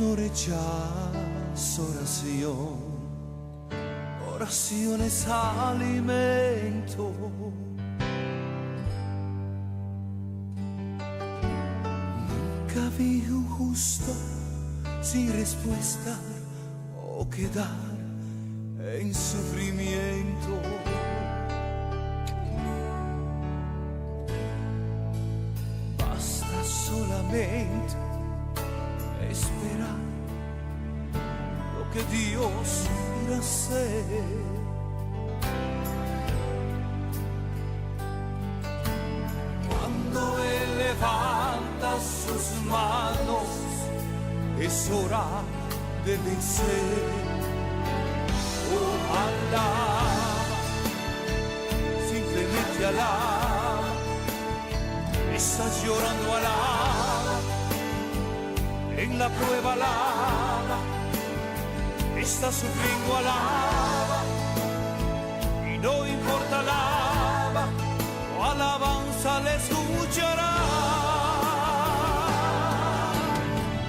no rechazo oración, oración es alimento. Nunca vi un justo sin respuesta o quedar en sufrimiento. Basta solamente esperar lo que Dios irá a hacer. Cuando Él levanta sus manos, es hora de vencer. Oh, alaba, simplemente alaba. Estás llorando, alaba. En la prueba, alaba. Estás sufriendo, alaba. Y no importa, alaba. Tu alabanza le escuchará.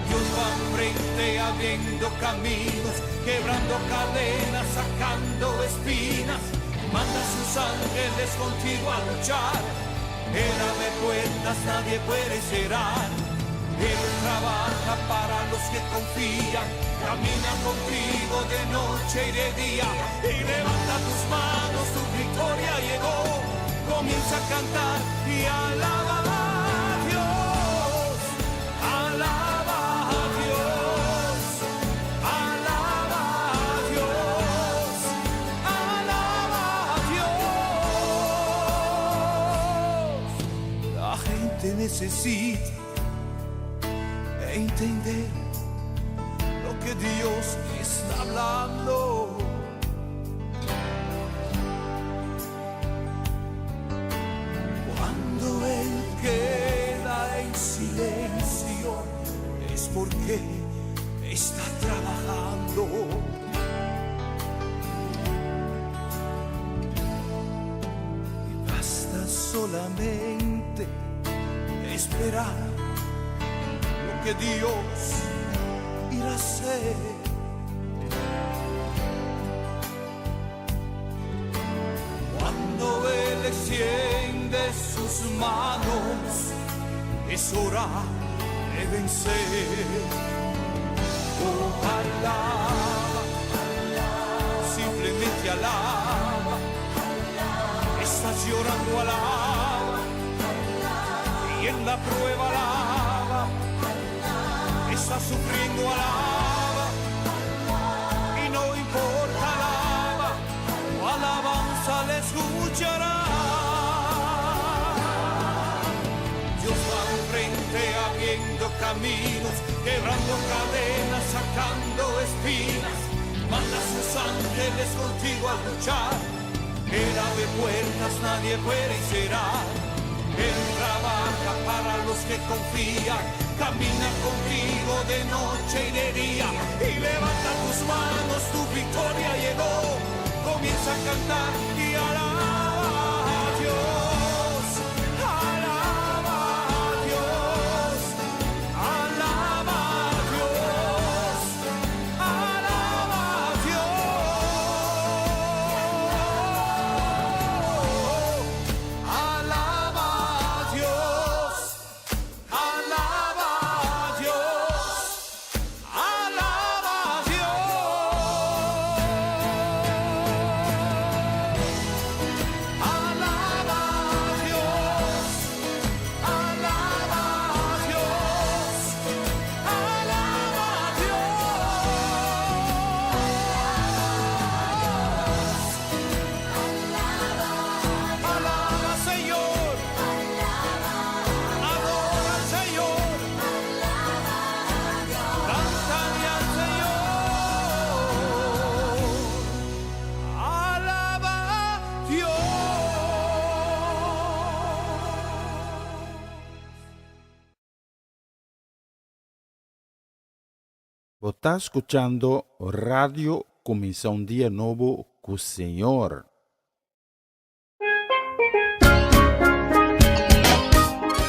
Dios va enfrente abriendo caminos, quebrando cadenas, sacando espinas. Manda a sus ángeles contigo a luchar. Él abre puertas, nadie puede cerrar. Él trabaja para los que confían. Camina contigo de noche y de día. Y levanta tus manos, tu victoria llegó. Comienza a cantar y alaba a Dios. Alaba a Dios. Alaba a Dios. Alaba a Dios. La gente necesita entender lo que Dios está hablando. Cuando Él queda en silencio es porque está trabajando. Y basta solamente esperar que Dios irá a hacer. Cuando Él extiende sus manos, es hora de vencer. Oh, alaba, simplemente alaba. Estás llorando, alaba. Y en la prueba, alaba. Estás sufriendo, alaba. Y no importa, alaba. Tu alabanza le escuchará. Dios va enfrente abriendo caminos, quebrando cadenas, sacando espinas. Manda a sus ángeles contigo a luchar. Él abre puertas, nadie puede cerrar. Él trabaja para los que confían. Camina contigo de noche y de día. Y levanta tus manos, tu victoria llegó. Comienza a cantar y alaba a Dios. Alaba a Dios. Alaba a Dios. Alaba a Dios. Alaba a Dios. Alaba a Dios. Alaba a Você está escuchando Radio Comienza un Día Nuevo con el Señor.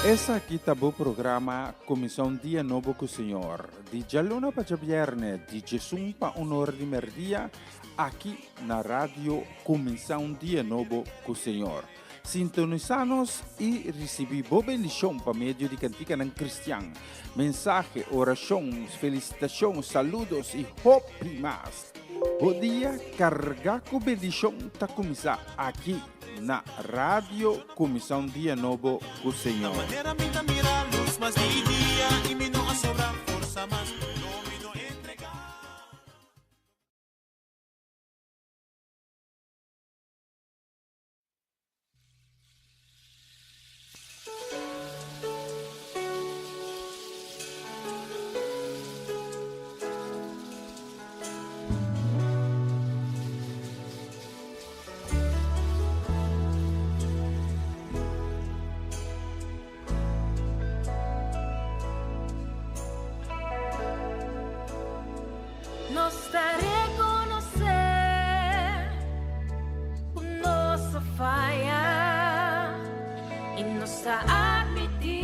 Essa aqui tá o programa Comissão Dia Novo com o Senhor. De Jaluna para Viernes, de Jesus para honor de merdia, aqui na rádio Comissão Dia Novo com o Senhor. Sintonizanos e recebi boa bendição para meio de cantiga ng Cristian. Mensagem, orações, felicitações, saludos e hope mais. O dia carga com bendição tá começar aqui na Rádio Comissão Dia Novo com o Senhor. Manera me da mirar luz más dia y me no a sobrar força más no me no entregar. Nos da reconocer nossa falha e nos da admitir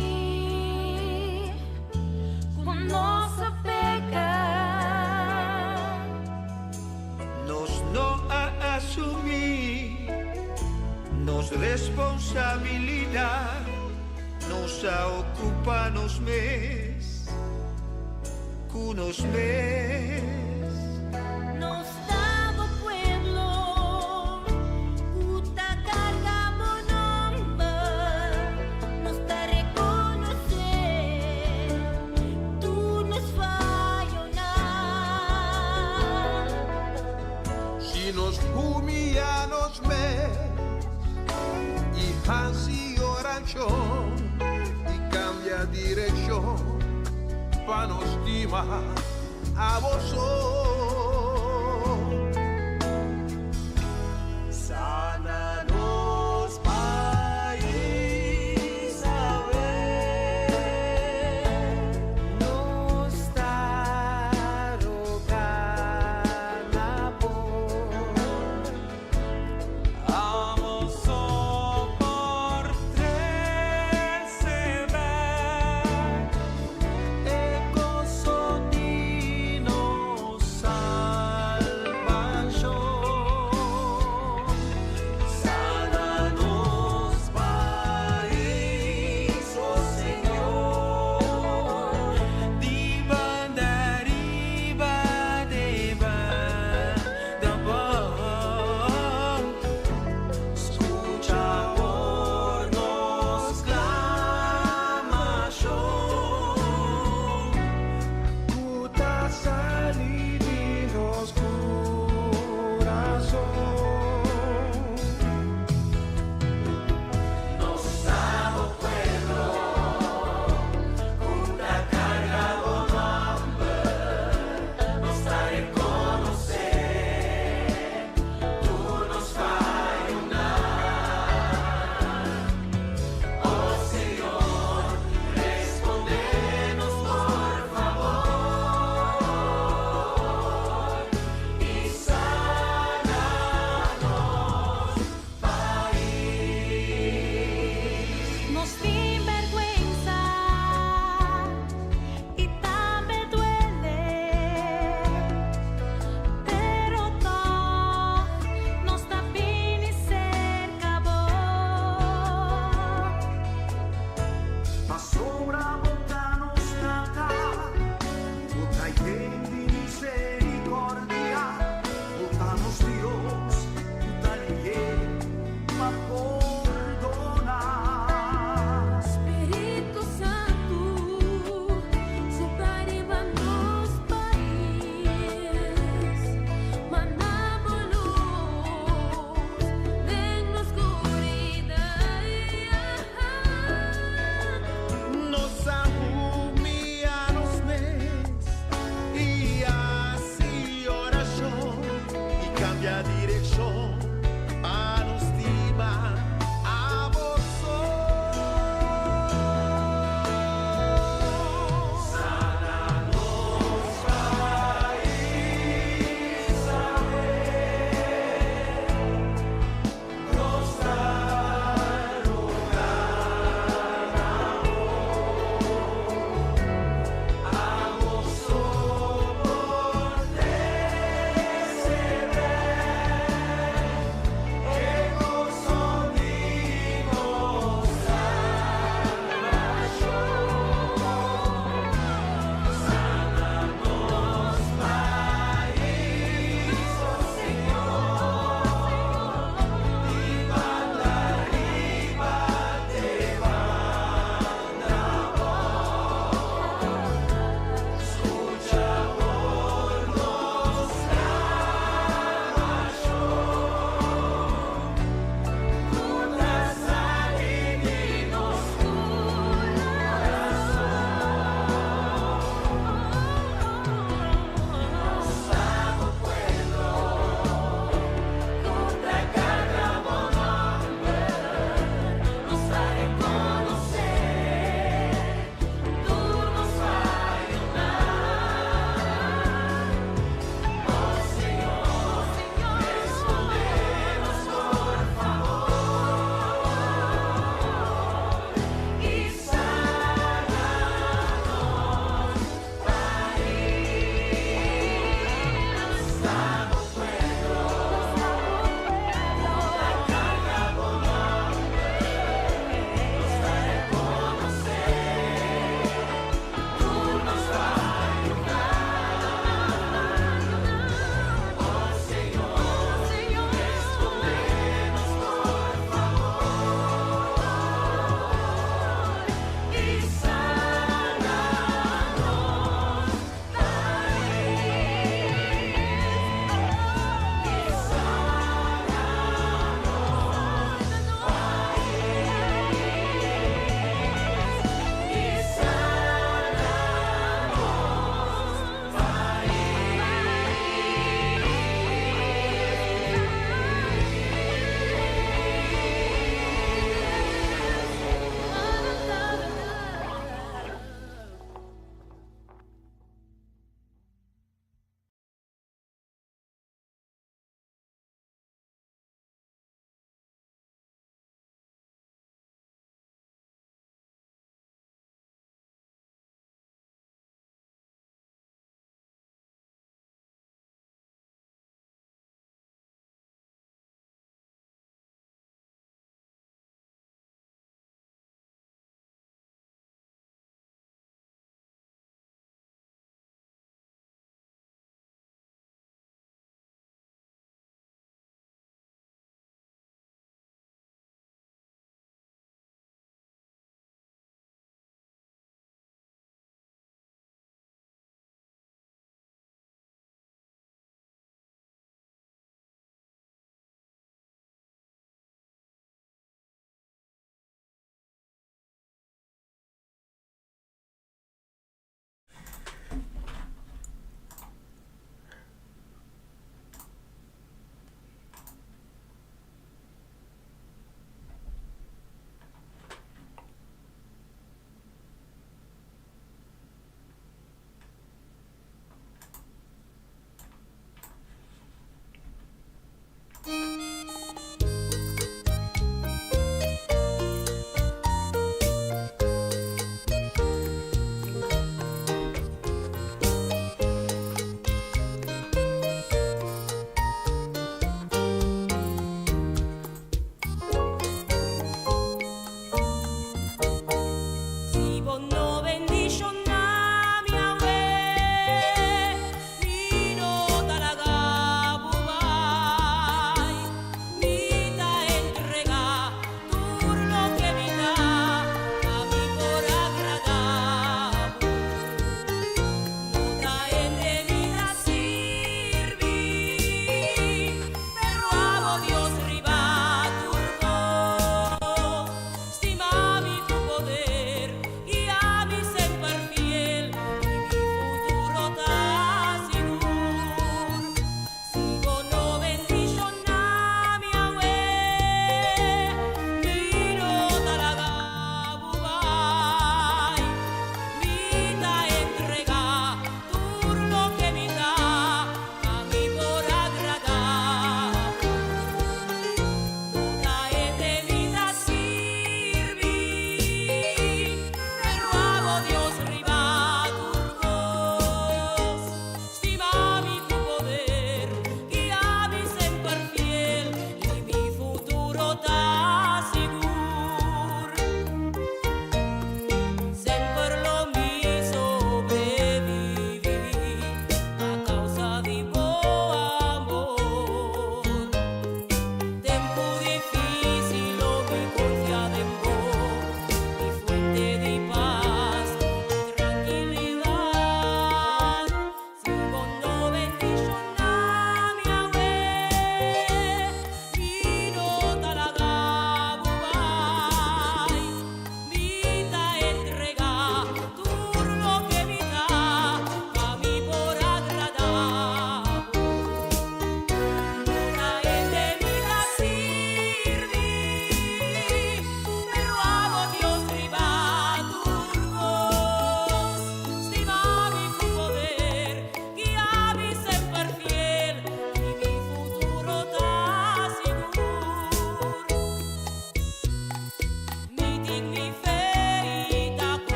com nossa pecar. Nos no a assumir nos responsabilidad, nos a ocupar nos mes, cunos mes. Nos dava pueblo, puta cargamos nombre, nos da reconocer, tú nos fallo nada. Si nos humillamos mes y así oración y cambia dirección para nos estimar a vosotros. Sana-nos, Pai Isabel, Nos da rogar na voz. amo só por receber e gozo de nos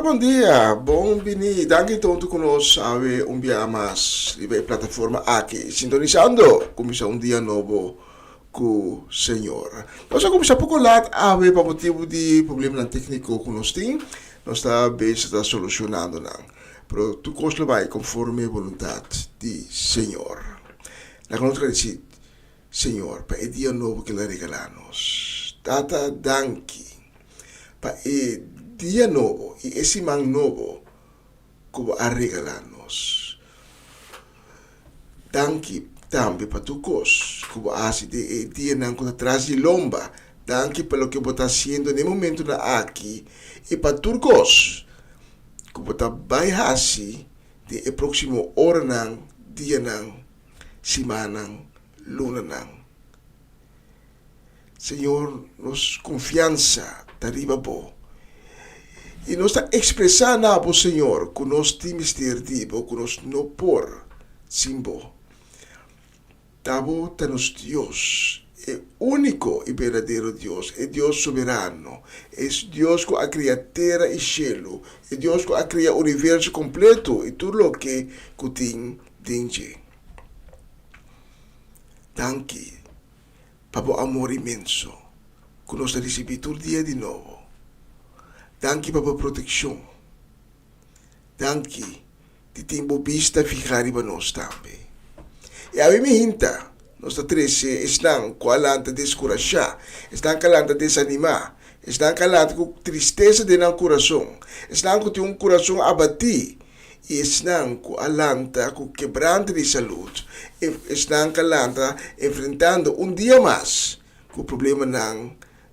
Bom dia, bom bini, danke tonto conosco ave un dia mais live plataforma aqui, sintonizando começar um dia novo com o Senhor. Nós começar pouco lá ave para motivo de problema técnico que nós temos, nós está bem está solucionando não. Pero tu costo vai conforme a vontade de Senhor. La conosco dice Senhor, para o dia novo que ele regala-nos. Tata danke para o dia novo e esse man novo como a regalar-nos. Danke também para tu cos, como assim de dia não quando traz de lomba. Danke pelo que você está fazendo no momento na aqui e para tu cos, como está vai assim de o próximo hora não, dia não, semana não, luna não. Senhor, nos confiança arriba bom. E nós está expressando para o Senhor que nós temos terdido, que nós não por simbo. Tabo está nos Deus, é único e verdadeiro Deus, é Deus soberano, é Deus que a cria terra e cielo, é Deus que a cria o universo completo e tudo o que tem dentro. Danke, para o amor imenso, que nós recebemos todo dia de novo. Danke para a proteção. Danke de tempo vista ficar para nós também. E a mim hinta, nós estão com a lanta descorajar, estão com a lanta desanimar, estão com a lanta com tristeza de nosso coração, estão com um coração abatido, e estão com a lanta com quebranto de saúde, estão com a lanta enfrentando dia mais com o problema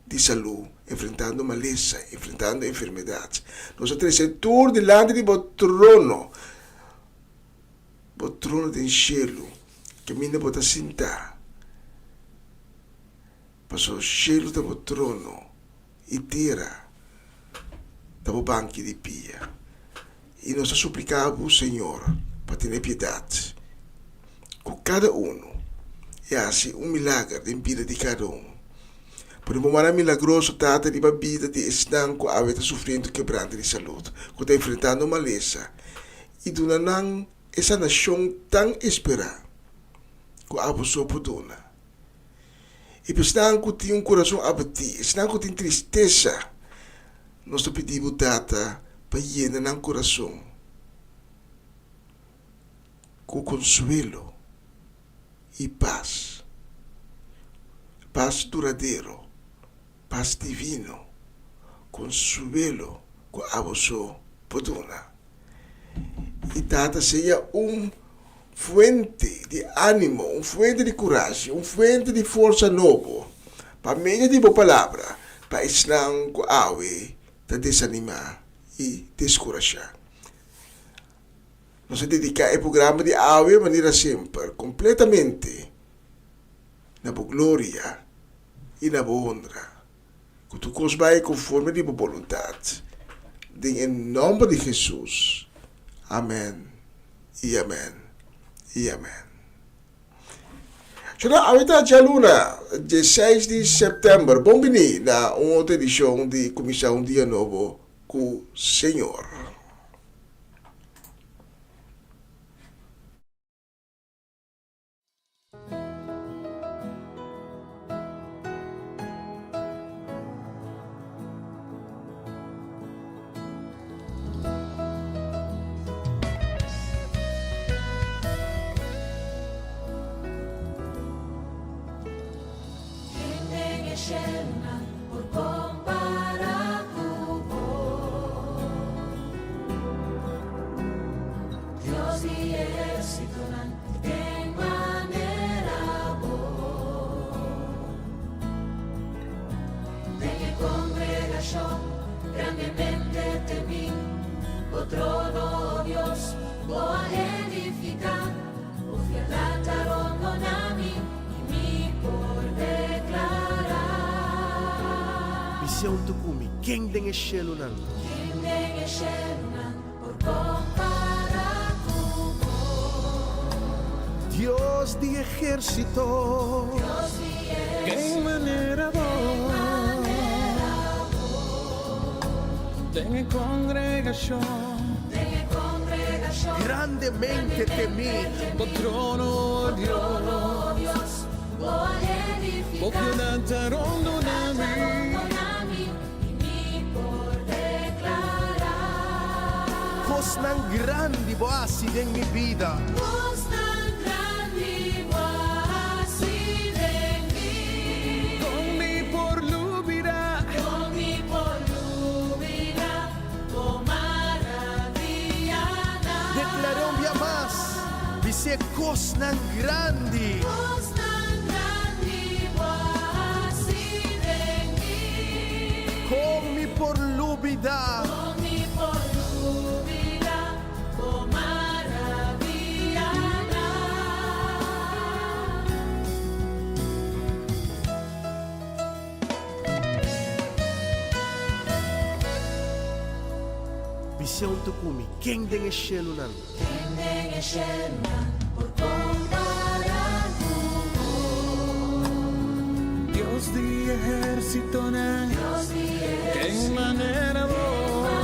de saúde. Enfrentando maleza, enfrentando enfermedades. Nós temos todo delante de o trono do cielo, que minha bota sentar. Passou o cielo do trono e terra do banco de pia. E nós suplicamos ao Senhor para ter piedade com cada um. E assim milagre na vida de cada um. Por um momento milagroso, tata de vida de estanco, a está sofrendo quebranto de saúde, que está enfrentando maleza. E do nanang, essa nação tão esperada, que a pessoa pode. E por estanco tem um coração abatido, estanco tem tristeza. Nós pedimos tata para llenar o coração com consuelo e paz. Paz duradouro. Paz divino, consuelo com a você poduna. E tata seja fuente de ânimo, fuente de coragem, fuente de força novo, para meio de boa palavra, para estar com a ave, para desanimar e descorajar. Nós dedicamos o programa de ave de maneira sempre, completamente, na boa glória e na boa honra. Que tu cosbai conforme di voluntad. En nombre de Jesús. Amén. Y amén. Y amén. Então, ahorita já luna, 16 de setembro, bom venir na outra edição de Comissão Dia Novo com o Senhor. Por comparar con vos, Dios y ejército en manera vos, de congregación grandemente temí, o trono Dios, o a edificar, o fiel rononami, y mi por declarar. Visão tukumi, quem den eshelo nan. Quem den eshelo nan, por comparar con vos. Dios de ejército, Dios y ejército, Quem maneira boa, tem congregação, grandemente temí, o trono de Deus, o a edificar, o piedade rondonami, Cos ng grande boasi den mi vida. Vos tan grande voasi de mí, con mi por lubirá, con mi por lubirá, oh maravilla. Declarou via mas, dice cos ng grande. Vos tan grande voasi de mí, Con mi por lubida, con mi por lubirá, oh maravilla. visão tukumi, quem den eshelo nan. Quem den eshelo nan, por comparar con vos. Deus de ejército, né? Dios y ejército, Quem maneira boa,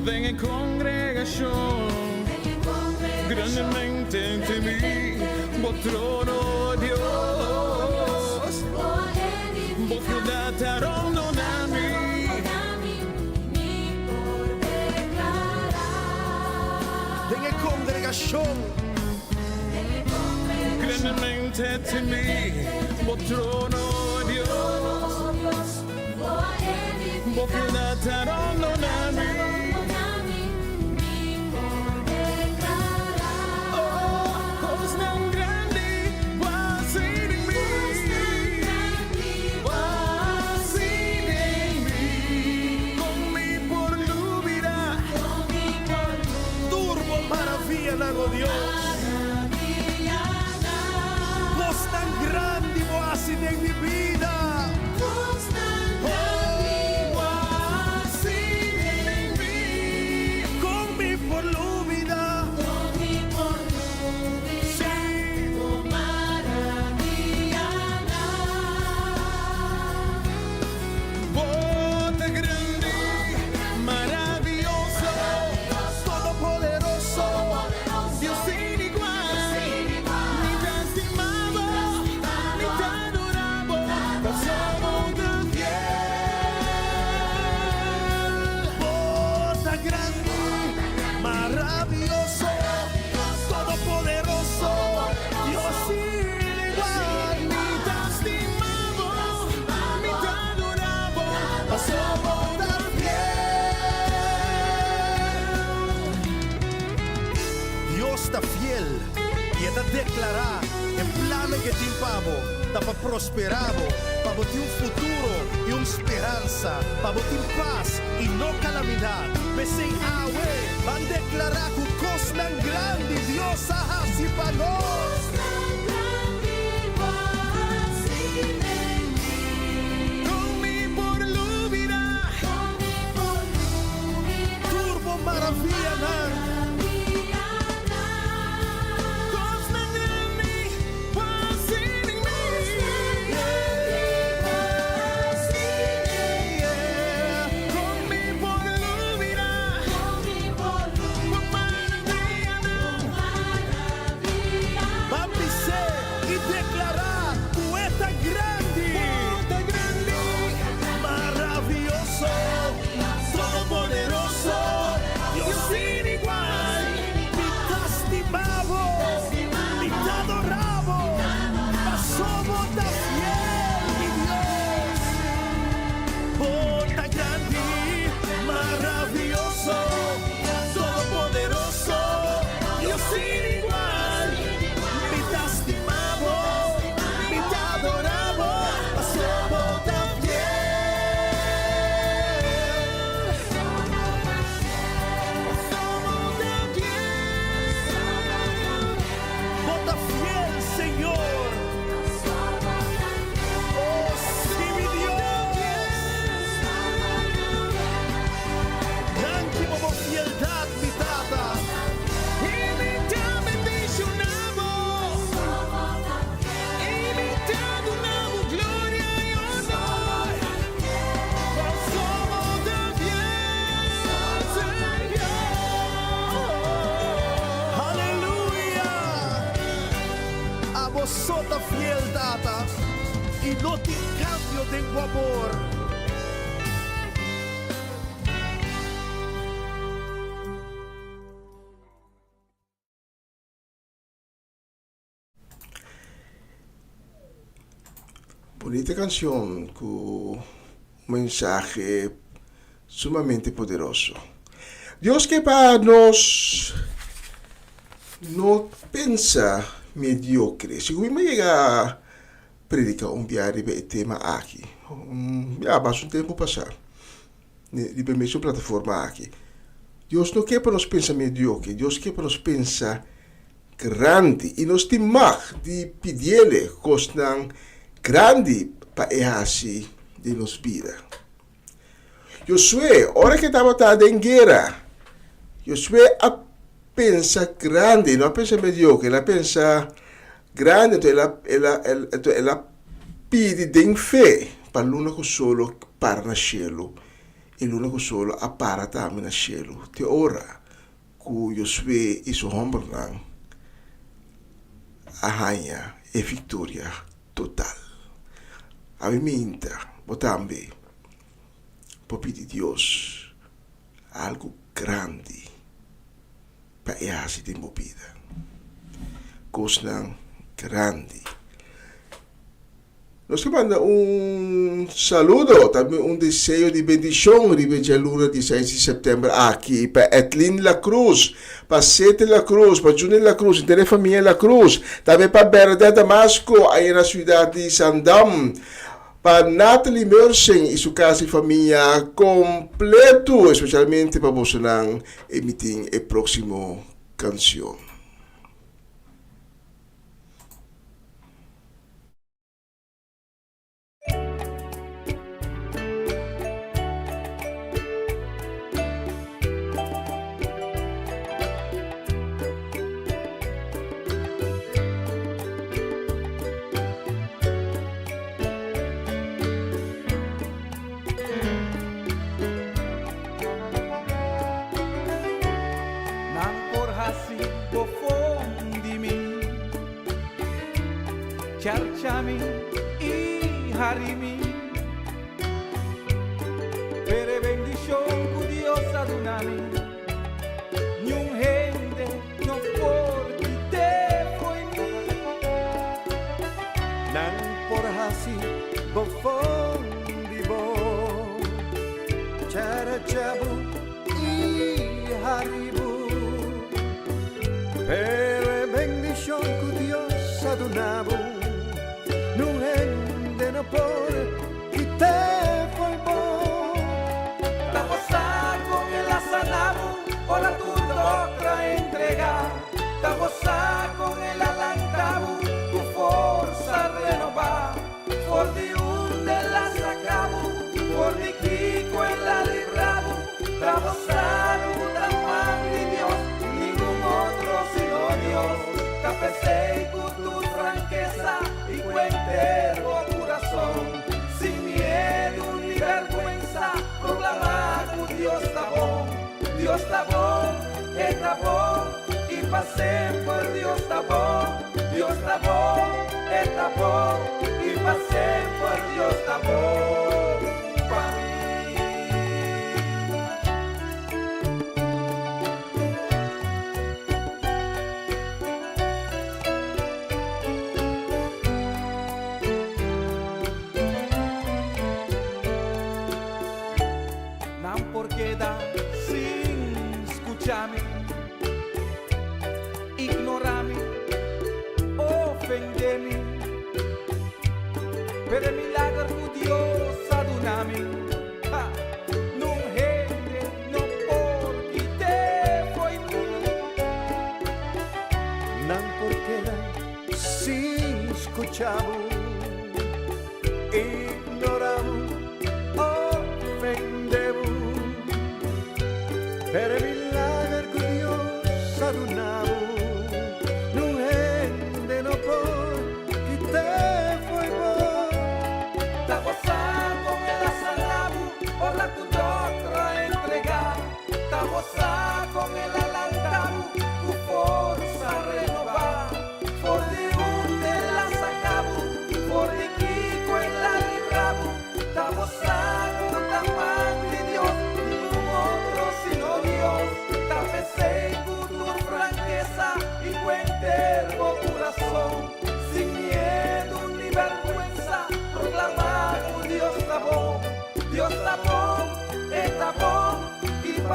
vem em congregação, grandemente temí, o trono de Deus, o piedade rondonami, Den en congregação, grandemente temí, o trono de Deus, o piedade rondonami. Coisas não grandes, quase em mim, quase em mim, comigo por lubirá, turbo maravilla nago Dios. Cos tan grande boasi den mi vida. quase em mim, Con mi por lubida, bote grande, maravilhoso, todopoderoso, Deus sem igual, me estimava, me adorava, passou tão fiel. Bota grande, maravilloso, todopoderoso, Dios sin igual. Me estimava, me adorava, passou Tan fiel. Dios está fiel y está declarado en plan que te pavo, está para prosperado, para botar un futuro y una esperanza, para botar paz y no calamidad. Pese a van a declarar que cosa tan grande Dios ha así para nós. Tan grande voasi de y no te cambio tengo amor. Bonita canción con un mensaje sumamente poderoso. Dios que para nos no pensa mediocre. Si me llega a predicar un viaje de tema aquí, ya pasó un tiempo pasar, di permesso plataforma aquí. Dios no quer para nos pensar mediocre, Dios quer para nos pensar grande e nos te mag di pedirle cosas grande para errarse de nos vida. Josué, hora que estava em guerra, Josué a pensa grande, não a pensa mediocre, ela pensa grande, então ela pede de fé para l'unico solo para na cielo e l'unico solo appara também na cielo. Te ora que Josué e seu ombro arranha e vitória total. A mim minta, também, por pedir Deus algo grande para errar-se de vida. Coisa grande. Nós mandamos um saludo, também um desejo de bendição de a luna 16 de setembro aqui para Etlin La Cruz, para Sete La Cruz, para Junior La Cruz, inteira família La Cruz, também para Bernadette Damasco, aí na cidade de Sandam, para Natalie Mersen e sua casa e família completo, especialmente para você emitir a próxima canção. Charchami y harimi Pere bendición cu Dios adunami Ni un gente no por te foi mi Nan por hasi bofon di bo Charachabu y haribu Pere bendición cu Dios adunabu no por y te fue bon. Ta gozar con el asanabu por la tu otra entrega. Ta gozar con el alancabu tu fuerza renovar. Por di un de la sacabu, por di kiko en la librabu. Ta gozar una man de Dios, ningún otro sino Dios. Ta pesei con tu franqueza y cuentero sin miedo ni vergüenza, proclamar que Dios está bon, y pasé por Dios está bon, y pasé por Dios está bon, pa' mí. Queda sin escucharme, ignorarme, ofenderme, pero el milagro de Dios adunami, no gente, no porque te fue mí. Nan por queda sin escuchamos, ignoramos, ofendemos. Per il milagro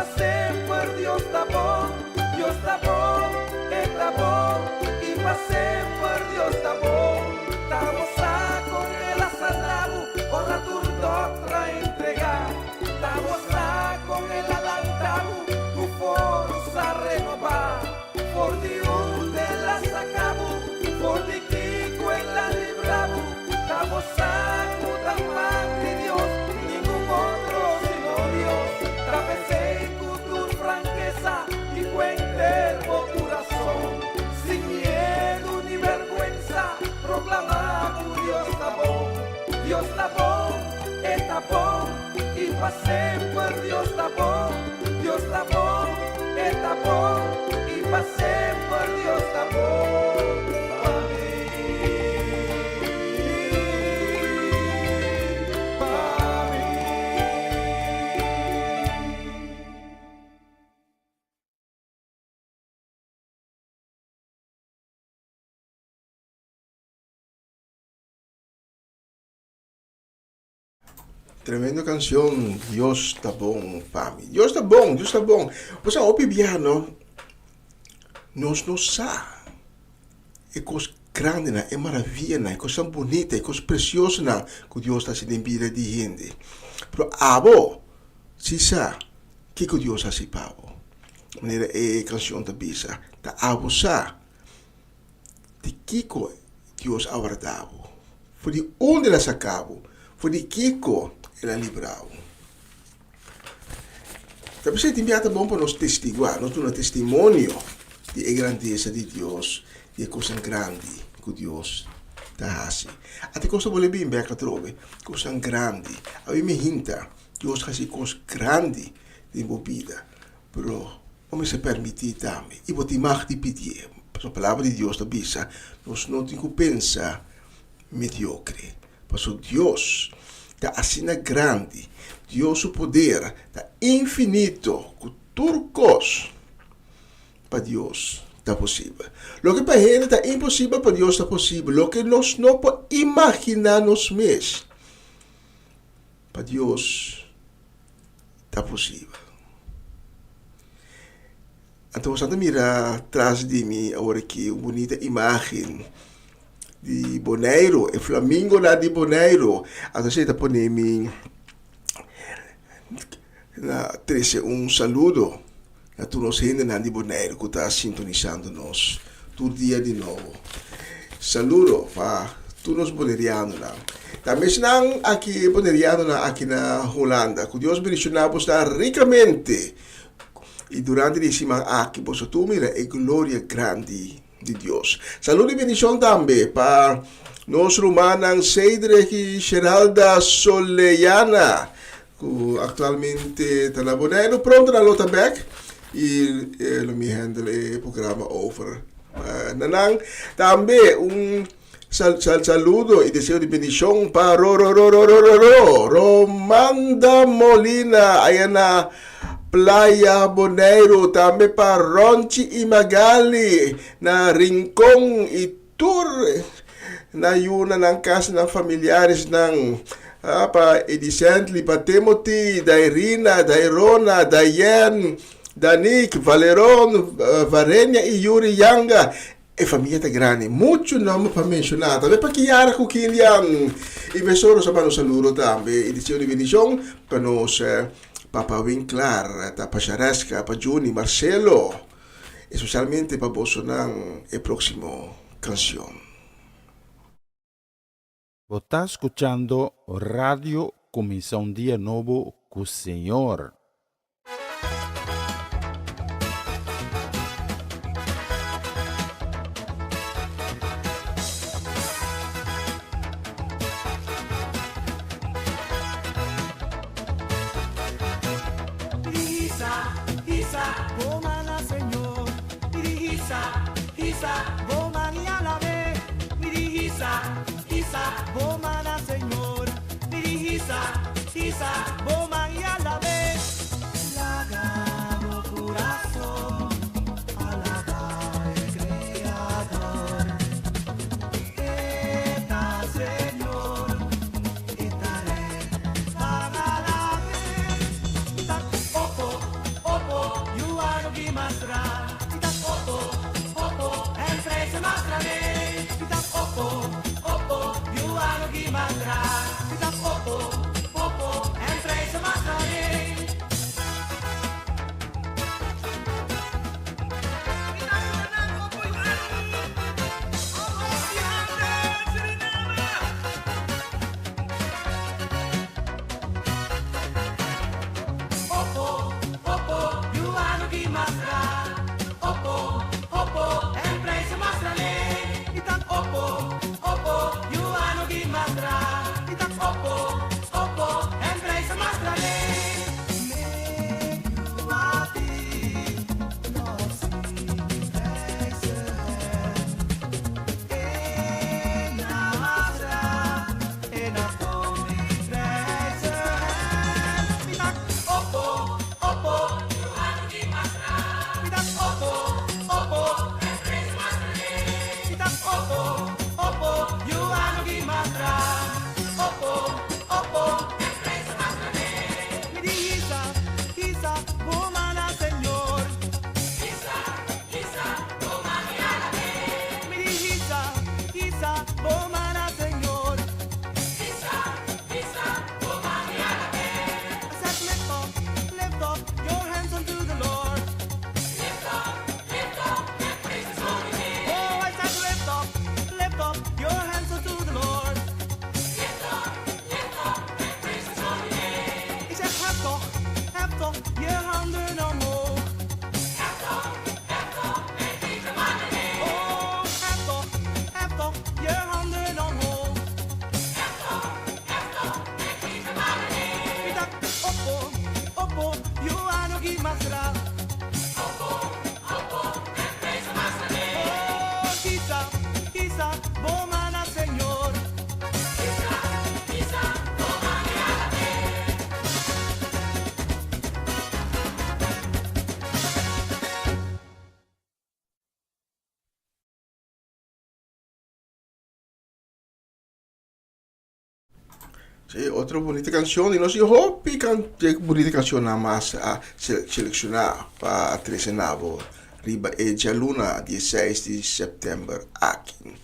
estaba siempre Dios está bom, está bom, y va siempre Dios está bom. Estamos con el asalabu, por la turdotra entregar. Estamos con el alantabu, tu forza renovar. Por Dios de la sacabu, por di Kiko en la librabu. Estamos con man de Dios, ningún otro sino Dios. Travesé con tu franqueza y cuenterbo corazón, sin miedo ni vergüenza, proclamamos Dios está bom, está bom, y pasé por Dios está bom, está bom, y pasé por Dios está bom. Tremenda canción, Dios está bom, Pami. Dios está bom, Dios está bom. Pues a opi biano, nós não sa. É coisa grande, é maravilha, é coisa bonita, é coisa preciosa que Deus está se dando de gente. Pero abo, se sa, que Deus está se pavo. Maneira é canção da bisa, tá abo sa. De Kiko Deus aguardava. Foi de onde ela sacava. Foi de Kiko ela livrava. Então, você tem que bom para nós testemunhar, nós temos um testemunho de grandeza de Deus, de coisa grande que Deus está fazendo. Até coisa boa bem bem que trove, coisa grande. A mim me hinta, Deus faz coisa grande de minha vida, pero vamos se permitir também. E vou te mais te pedir, a palavra de Deus da bisa, nós não temos que pensar mediocre, mas o Deus está assim grande, Deus o poder está infinito, que tudo coisa para Deus está possível. Lo que para ele está impossível, para Deus está possível. Lo que nós não podemos imaginar nós mesmos, para Deus está possível. Então, você mira atrás de mim agora aqui uma bonita imagem de Bonaire, o Flamingo lá de Bonaire. Então, você está pondo mim um saludo a todos os gente de Bonaire que está sintonizando nós todo dia de novo. Saludo para todos os bonerianos lá. Também estão aqui bonerianos aqui na Holanda. Que Deus bendicionamos ricamente. E durante a semana aqui, você mira a glória grande de Deus. Saludo e bendição também para nosso irmão Cedric e Geralda Soleyana, que atualmente está na Bonaire, pronto na Lotabeck, e ele me handle o programa over. Nanang, também saludo e desejo de bendição para Romanda Molina, aí na Playa Bonaire, também para Ronchi e Magali, na Rincon e Tour, na yuna ng casa ng familiares ng para Edicently, para Timothy, da Irina, da Irona, da Yen, da Nick, Valeron, Varenia e Yuri Yanga. E família tá grande, muito nome para mencionar. Também para Kiara com Kilian. E besoro sa panos saludo também. Edição de bendição para nós Papa Winklar, para Charesca, para Juni, Marcelo. Especialmente para Bolsonaro, a próxima canção. Você está escutando Radio Comissão Dia Novo com o Senhor. Opo, you ano gimasra. Isa, bomana señor. Sí, otra bonita canción. Y no sé, hopi bonita canción nada más a seleccionar para trecenavo. Riba e Luna, 16 de setembro aqui.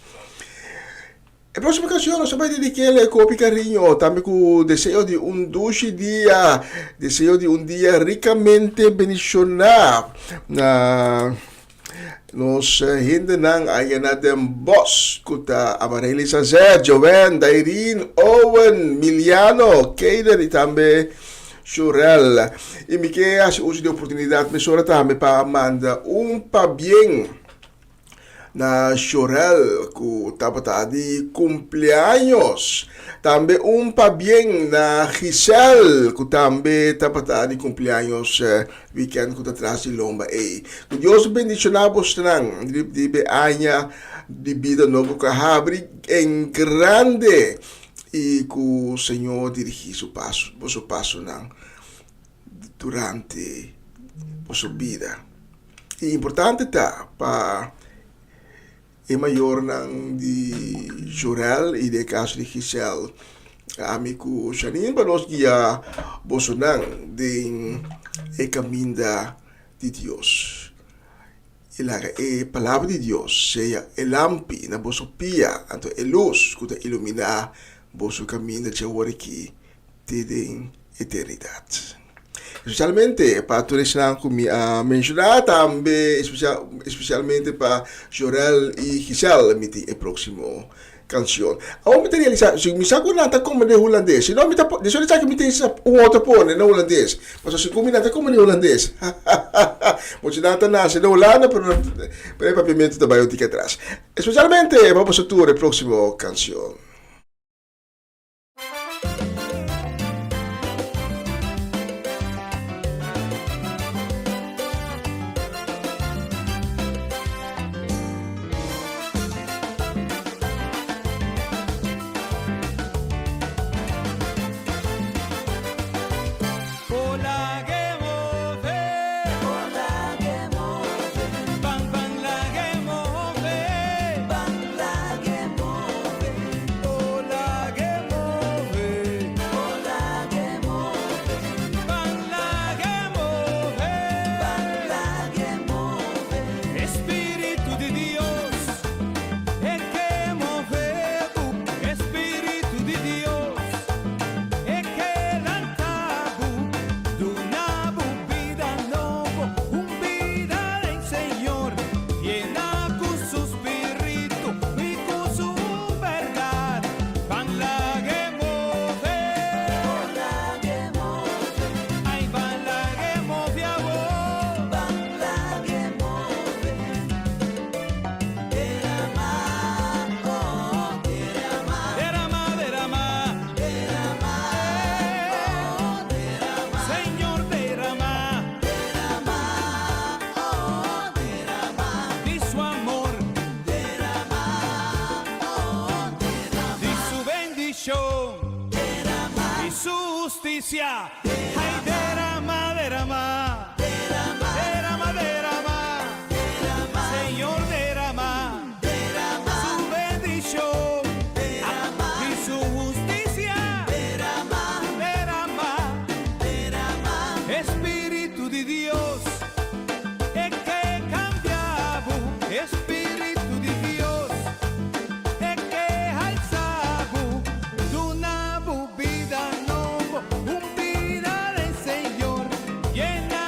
A próxima canção nós vamos dedicar com carinho, também com o desejo de dulce dia, desejo de dia ricamente bendicionado. Nos hindi nang ayan natin boss, kuta Amareli Sazer, Joanne, Dairin, Owen, Miliano, Kaden, e também Churel. E me quer esse uso de oportunidade, me sora também para mandar pa bien na Churel, que estava de cumpleaños. Também pa bien na Giselle, que também estava de cumpleaños weekend que atrás de Lomba. Que Deus bendicionamos nang de beanya de vida novo que abre em grande. E que o Senhor dirigir vosso passo durante vossa vida. E importante para o maior de Jorel e de caso de Giselle. Amigo Janine, para nós guiar vosso de caminho de Deus. E a palavra de Deus seja a lampi na vossa pia, então a luz que iluminar vosso caminho de agora aqui de eternidade. Especialmente para todos que me mencionar também, especialmente para Jorel e Giselle, a próxima canção. Ao me realizar, se me saco nada como de holandês, se não me tá, deixa eu dizer que me tem outro pone na holandês, mas se como nada como de holandês. Muito nada nasce na Holanda, para papiamento da biotica atrás. Especialmente vamos a tour a próxima canção. justicia. Ay, derrama, derrama, derrama, derrama, Señor, derrama, su bendición y su justicia. Derrama, Espíritu de Dios, es que cambiamos, Espíritu de Dios, es que alzamos de una vida nueva, un vida del Señor, llena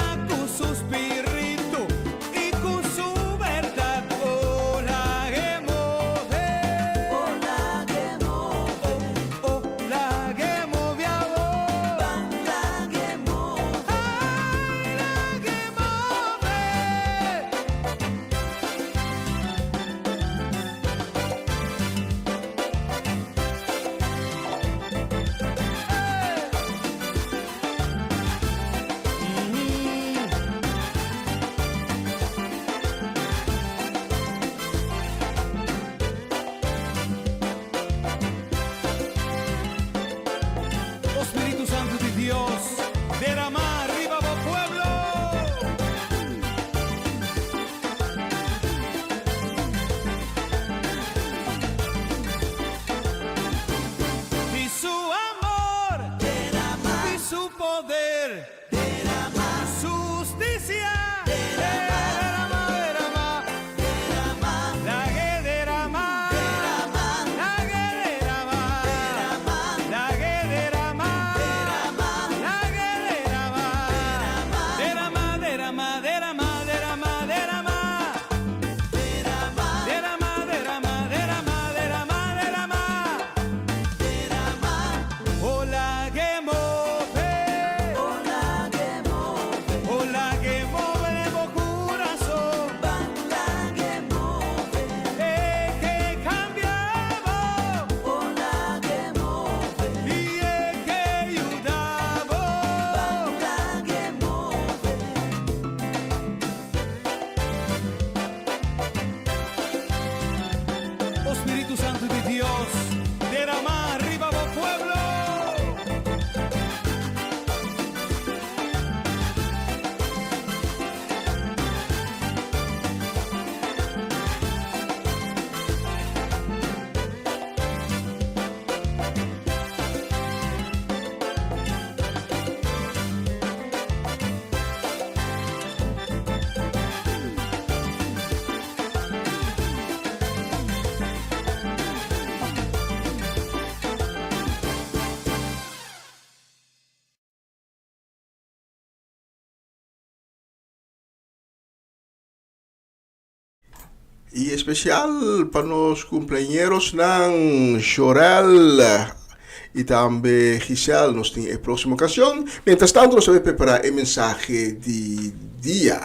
Justicia. Derama, derama. La que derama. La que derama. La que derama. La que derama. Derama, derama, derama, derama, derama. Derama, derama, derama, derama, derama. Ola que move. Ola que move. Ola que move de bo corazón. Ola que move. Que cambiamos. Ola que move. Y que ayudamos. Ola que move. Oh Espíritu Santo de Dios, derrama arriba vos pueblo. E especial para os companheiros ng Chorel e também Giselle nos tem a próxima canção. Mientras tanto, nós vamos preparar o mensagem de dia.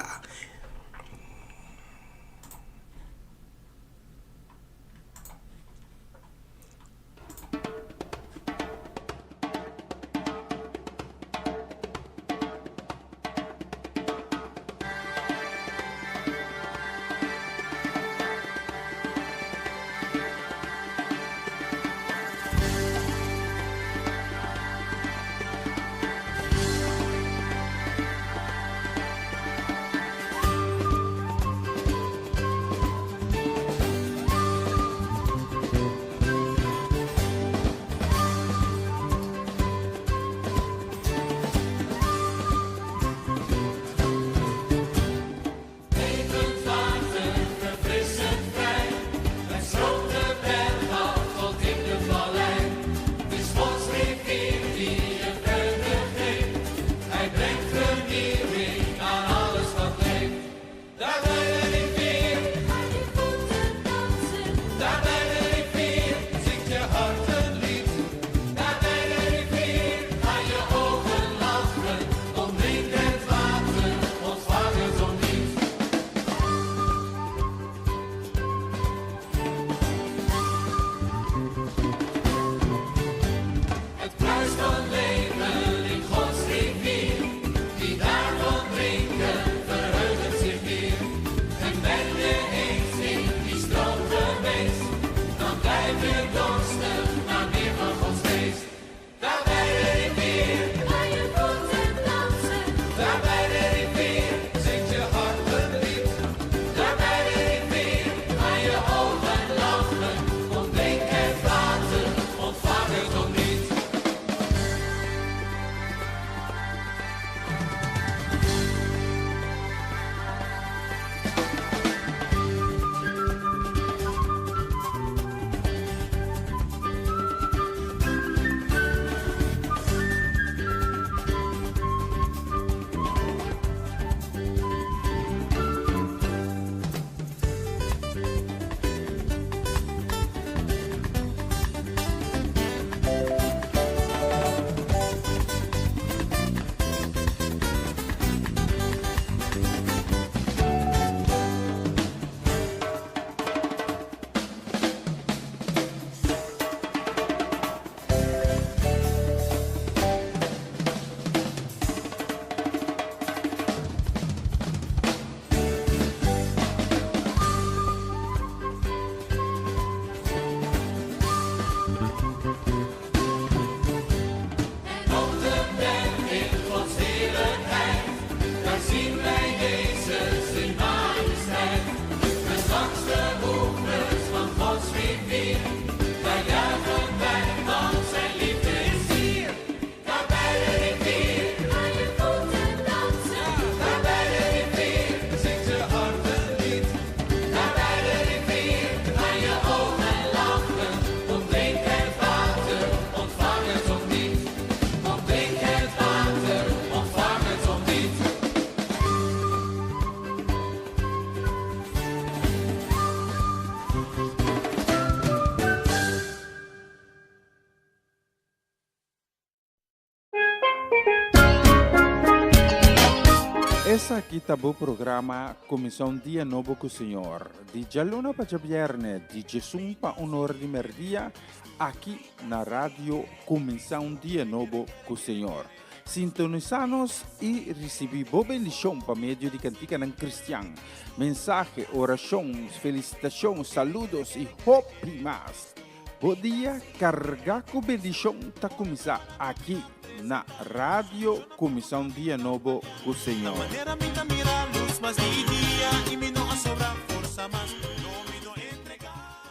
Essa aqui tá o programa Comissão Dia Novo com o Senhor. De Jaluna para Viernes, de Jesus para Honor de Merdia, aqui na rádio Comissão Dia Novo com o Senhor. Sintonizanos e recebi boa bendição para meio de cantiga ng Cristian. Mensagem, orações, felicitações, saludos e hope mais. Bom dia, carregar com bendição tá começar aqui na Rádio Comissão Dia Novo com o Senhor. Manera minha mira luz, mas de dia e me não sobra força, mas não me não entregar.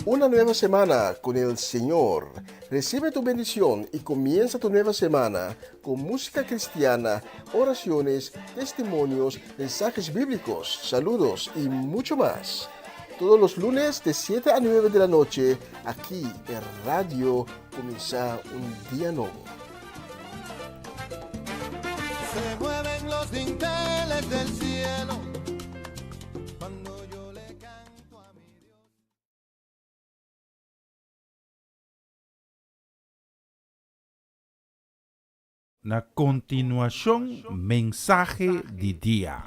Una nueva semana con el Señor. Recibe tu bendición y comienza tu nueva semana con música cristiana, oraciones, testimonios, mensajes bíblicos, saludos y mucho más. Todos los lunes de 7 a 9 de la noche, aquí en Radio Comienza un Día Nuevo. Se mueven los dinteles del cielo cuando yo le canto a mi Dios. Na continuación, mensaje de día.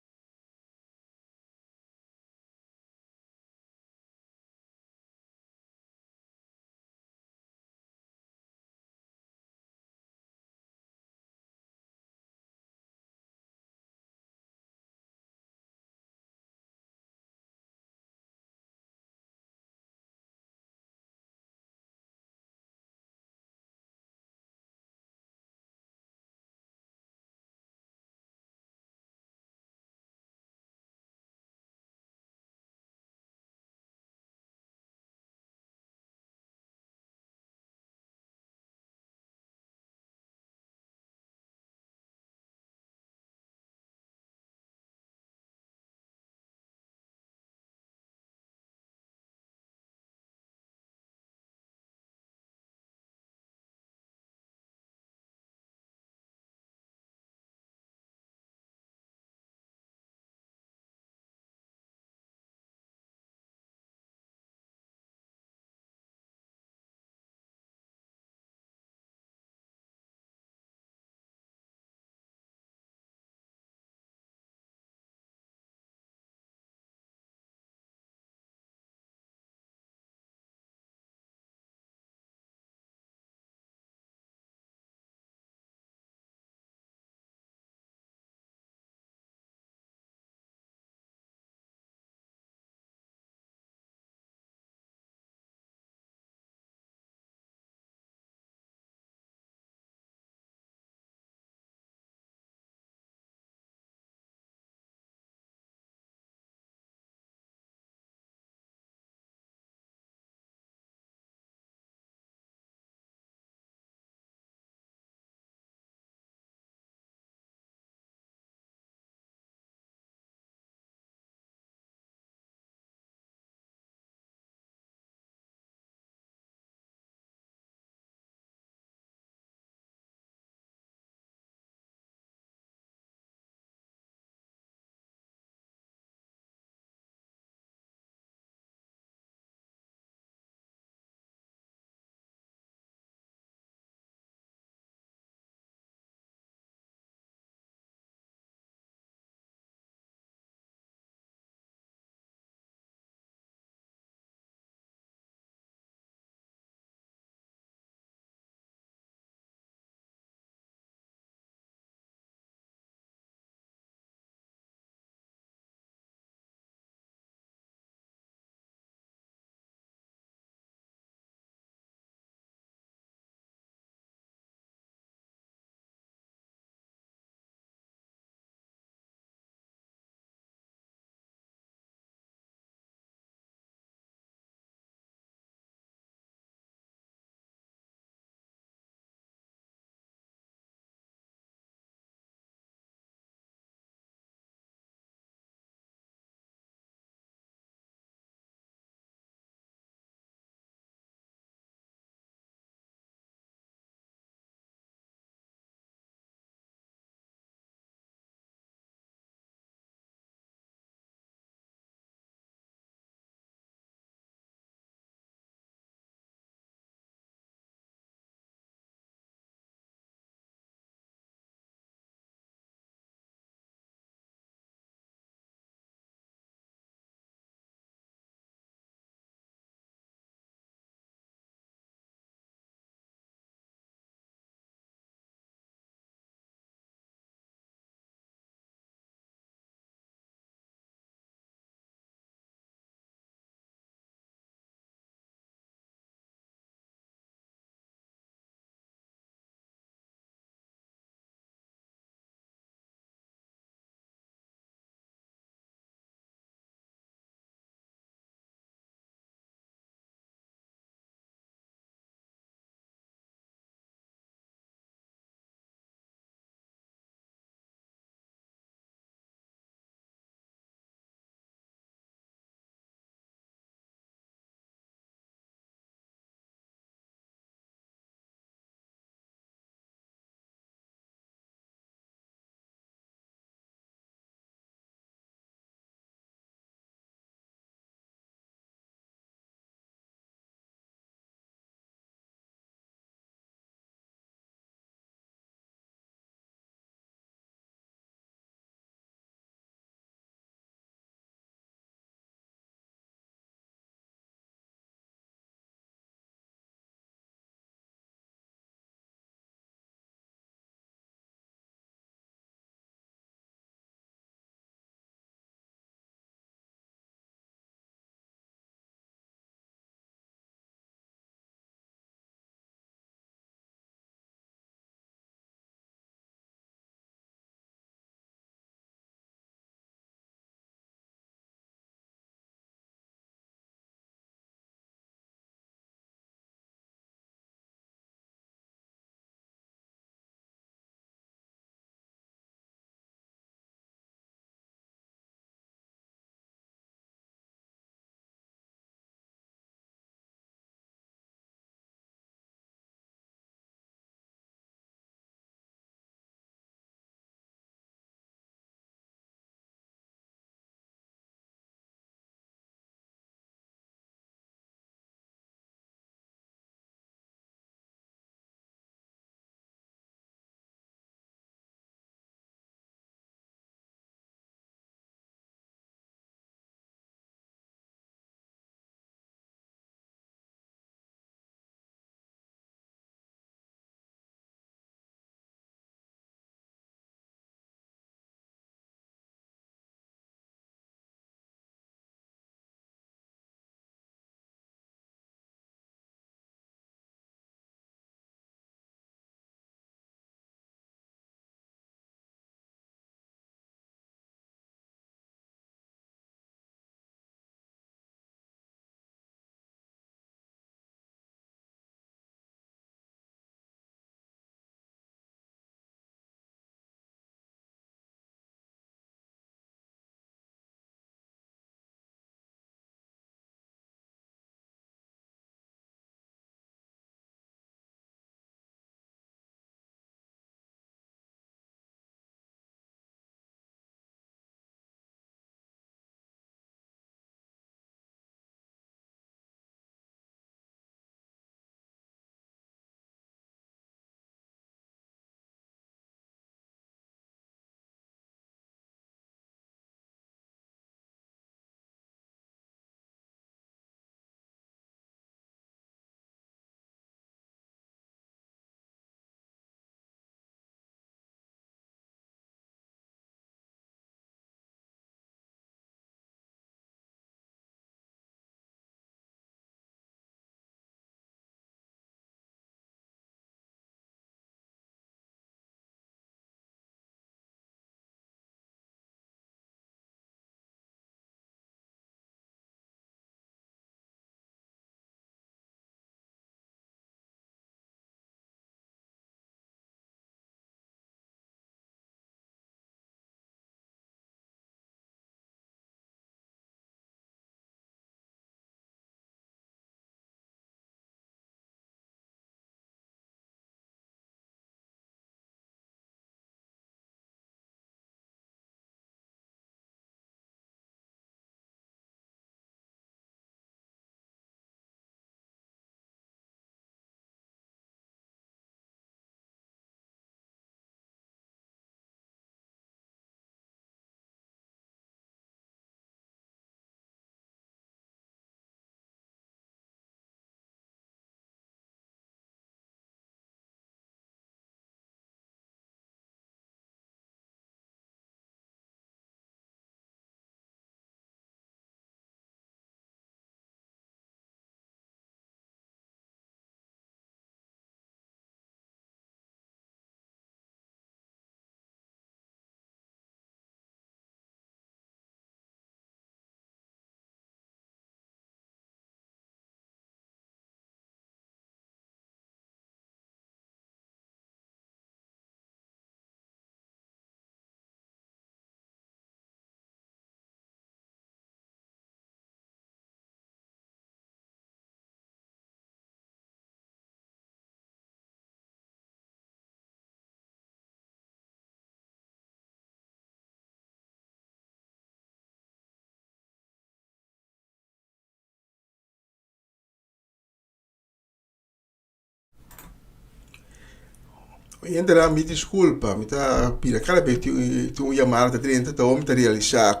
Entra, mi disculpa, mi ta pira per tu chiamare 30 mi ta realizzare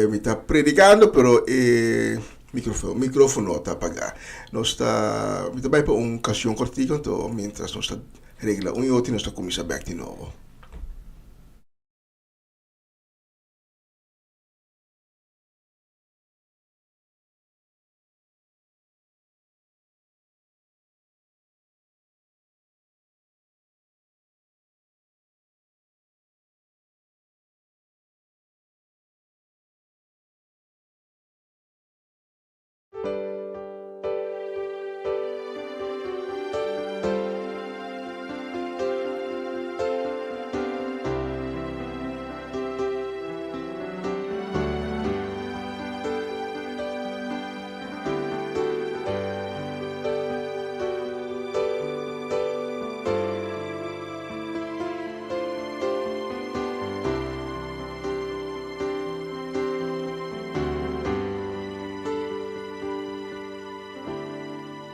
mi sta predicando però microfono sta apagado. Mi sta vai per un canción cortico mentre non sta regla un outro non sta comincia back di nuovo.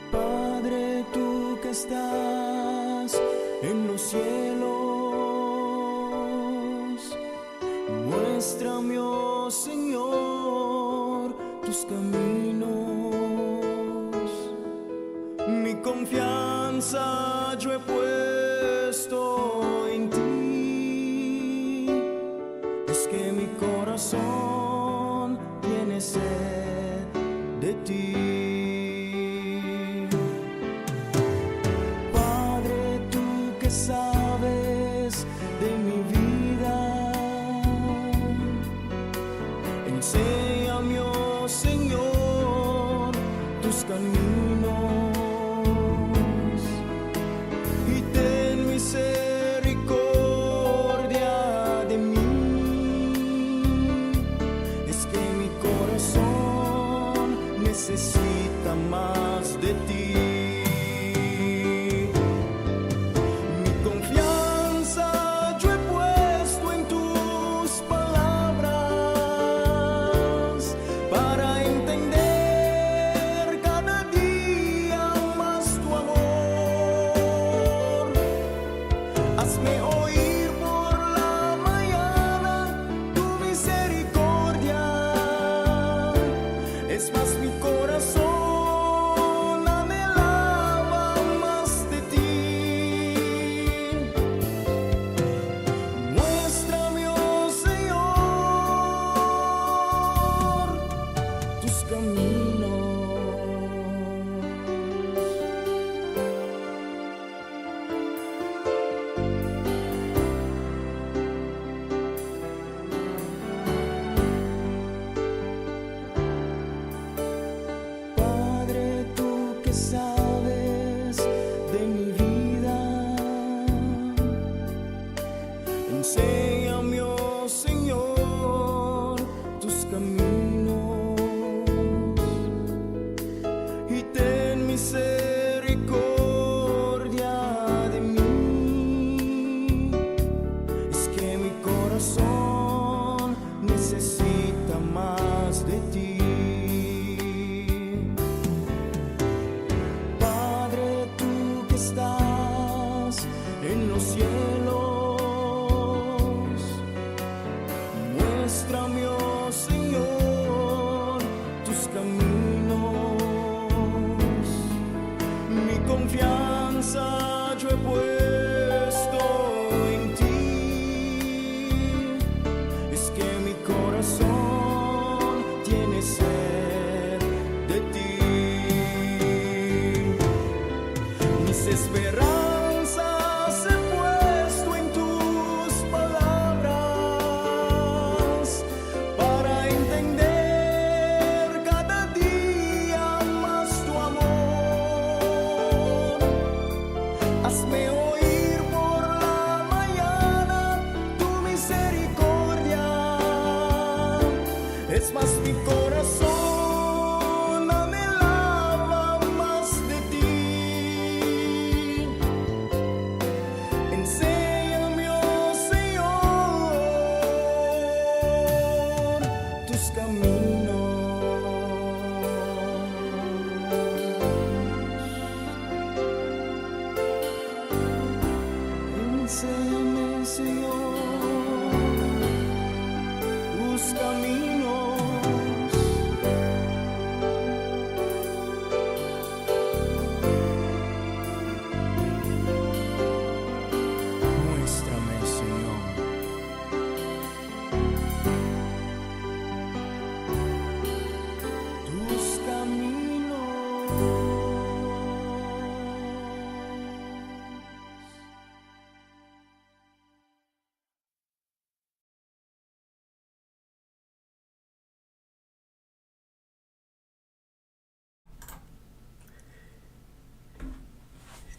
Padre, tú que estás en los cielos, muéstrame, oh Señor, tus caminos. Mi confianza yo he puesto en ti. Es que mi corazón tiene sed de ti. Sabes de mi vida, enséñame, oh Señor, tus caminos y ten misericordia de mí. Es que mi corazón necesita más de ti. Enséñame, oh Señor, tus caminos y ten misericordia de mí. Es que mi corazón necesita más de ti. Padre, tú que estás en los cielos, muéstrame, oh Señor,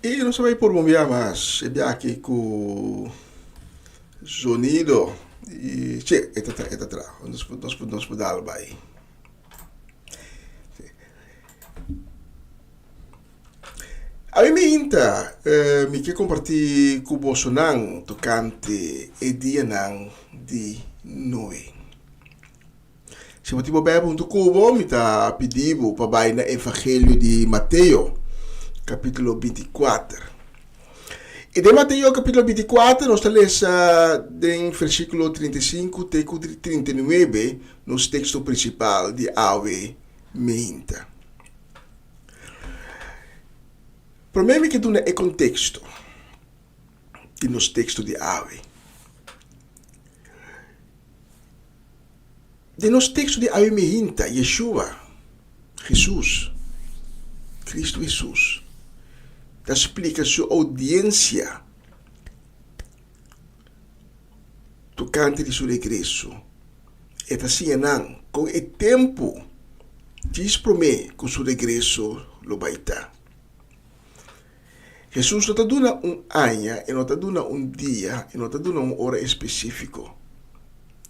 E não sei por bombear, mas é aqui com sonido e che, está atrás. Nós podemos dar aí. A mim me quer compartilhar com você não tocante e dia não de noite. Se você tiver um cubo, me está pedindo para vai no Evangelho de Mateus, capítulo 24. E de Mateus, capítulo 24, nós lemos em versículo 35 até 39, nos texto principal de Ave Minta. O problema é que duna é contexto de nos textos de Ave. De nos textos de Ave Minta, Yeshua, Jesus, Cristo Jesus, da explica sua audiência tocante de seu regresso. E assim não, com o tempo, diz para mim que o seu regresso lo vai estar. Jesus não está dando ano, e não está dando dia, e não está dando uma hora específica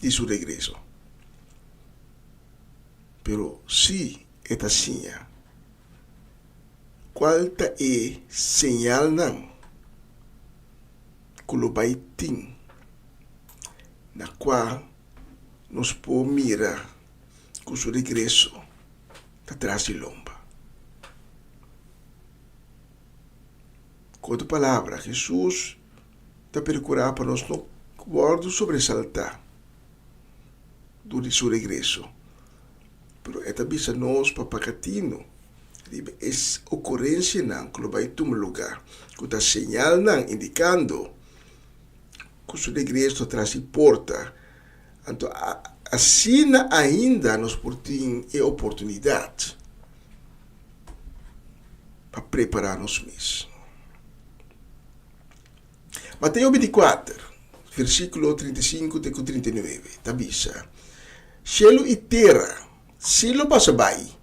de seu regresso. Pero se é assim, qual é a señal não que o vai ter, na qual nos podemos mirar que o seu regresso está atrás de lomba. Com outra palavra, Jesus está procurando para nós não guardar sobressaltar durante seu regresso. Pero esta bisa nós para pacatino, é ocorrência não que vai tomar lugar, que está señal não indicando que o seu regresso atrás de porta. Então, assim ainda nos temos a oportunidade para preparar-nos mesmos. Mateus 24, versículo 35 até 39, tabisa. Cielo e terra, se lo passa bem,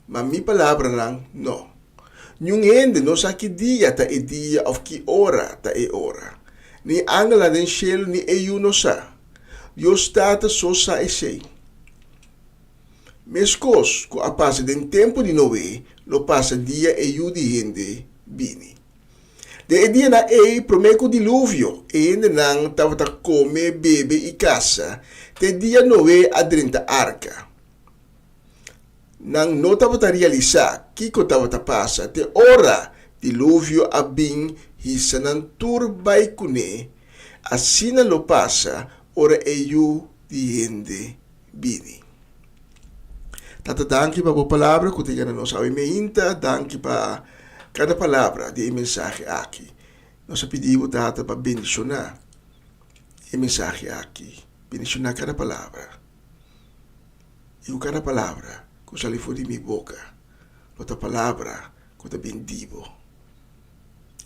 mas minha palavra não. Nenhum ende não sabe que dia tá é dia ou que hora tá é hora. Ni angela den cielo ni eu não sabe. Deus está só sabe sei. Mescos, com a passa den tempo de Noé, lo passa dia e eu de ende bini. De dia na promeco diluvio, e ainda não estava a comer, bebe e caça. De dia Noé adrenta arca. Não estava a realizar que estava a passar. De hora diluvio a bem, hisa não turbai cune. Assim não lo passa, ora eu diende bini. Tata danke para a palavra, que tenha na nossa alma, danke para cada palavra de mensagem aqui. Nós pedimos data para bendicionar a mensagem aqui. Bendicionar cada palavra. E cada palavra que sale fora de minha boca. Outra palavra que eu bendigo.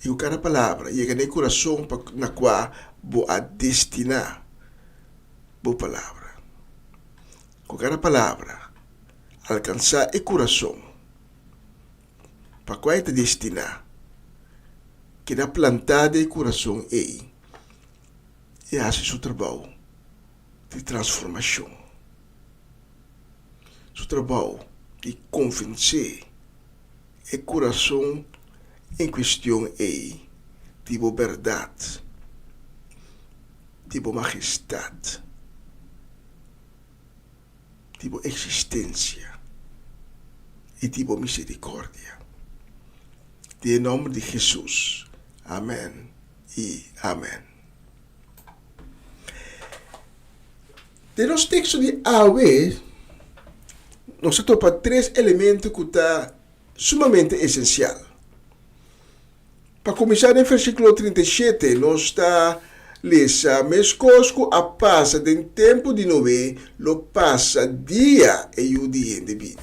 E cada palavra chega no coração na qual vou a destinar boa palavra. Com cada palavra alcançar o coração. Para qual é te destinar, que dá plantada em coração e hace seu trabalho de transformação, seu trabalho de convencer o coração em questão de boa verdade, de boa majestade, de boa existência e de boa misericórdia. Em nome de Jesus. Amém e amém. De nosso texto de Ave, nós topa três elementos que estão sumamente essenciais. Para começar, no versículo 37, nós está lendo, mescosco a passa do tempo de Noé, lo passa dia e o dia de vida.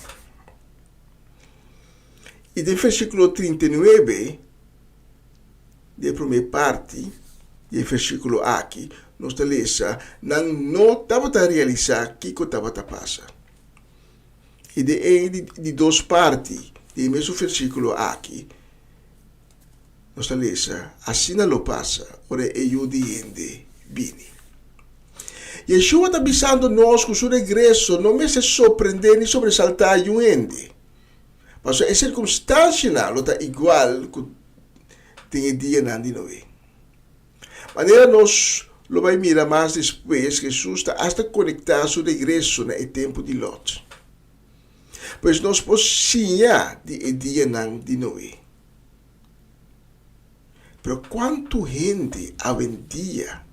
E do versículo 39, da primeira parte, do versículo aqui, nós lemos, não estava a realizar o que estava a passar. E de duas partes, do mesmo versículo aqui, Nossa lesa, assim não passa, ora eu diende bini. Yeshua está avisando nós que o seu regresso não me se surpreender nem sobressaltar o ende. Mas a circunstância não está igual que tem dia não de novo. Maneira nós lo vai mirar mais depois que Jesus está hasta conectar seu regresso no tempo de Lot. Pois nós podemos de dia não de novo. Pero quanto gente hoje em dia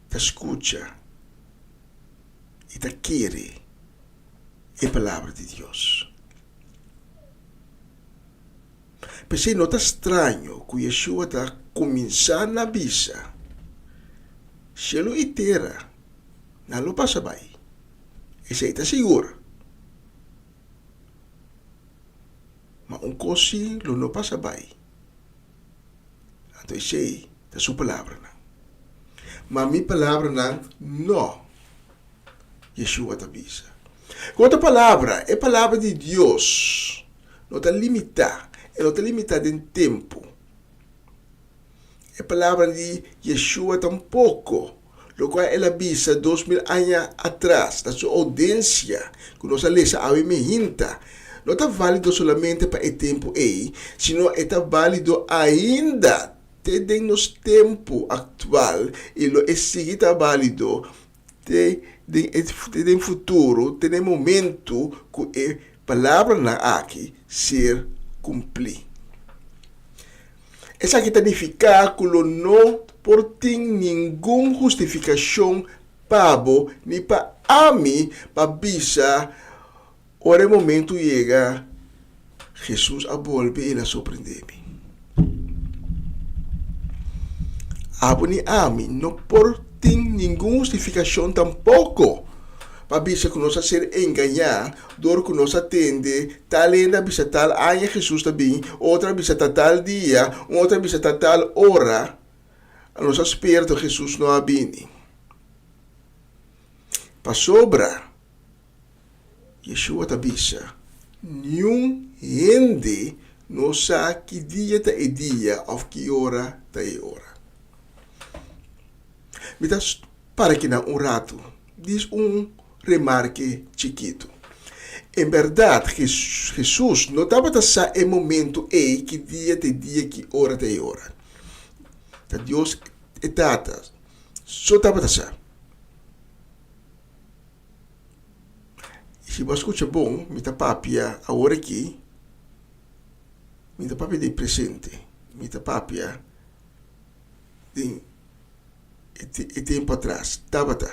te escucha e te quer a palavra de Deus. Pensei, não está estranho que Yeshua está começando a avisar. Cielo e terra não lo passa bem. Esse aí está seguro. Mas coisa não passa bem. Então esse aí está sua palavra. Mas minha palavra não. Yeshua te avisa. Outra palavra é a palavra de Deus. Não está limitada. Não está limitada em tempo. É a palavra de Yeshua tampouco. Lo qual ela avisa 2000 anos atrás. Da sua audiência. Que nós lemos a Mehinta. Não está válido somente para o tempo aí. Sino está válido ainda. Tem nos tempo atual e lo está válido tem futuro, tem momento que a palavra na aqui ser cumprir. Essa aqui significa que não por ter nenhuma justificação para nem para a mim para bisa ora o momento chega Jesus a volver e a surpreender-me. Aboni ami não por ter nenhuma justificação tampouco para bisa que nós ser enganar, dor que nós atende, tal ainda bisa tal anya Jesus também, outra bisa tal dia, outra bisa tal hora, a nós espera que Jesus não abine. Para sobra, Yeshua te avisa, nenhum ende não sabe que dia é dia ou que hora é hora. Mas para que não rato, diz remarque chiquito. Em verdade, Jesus não estava a saber em momento que dia é dia, que hora é hora. Que Deus é data, só estava a saber. Se você escuta bom, me tá papia a hora aqui, me tá papia de presente, me tá papia de tempo atrás, Tabata.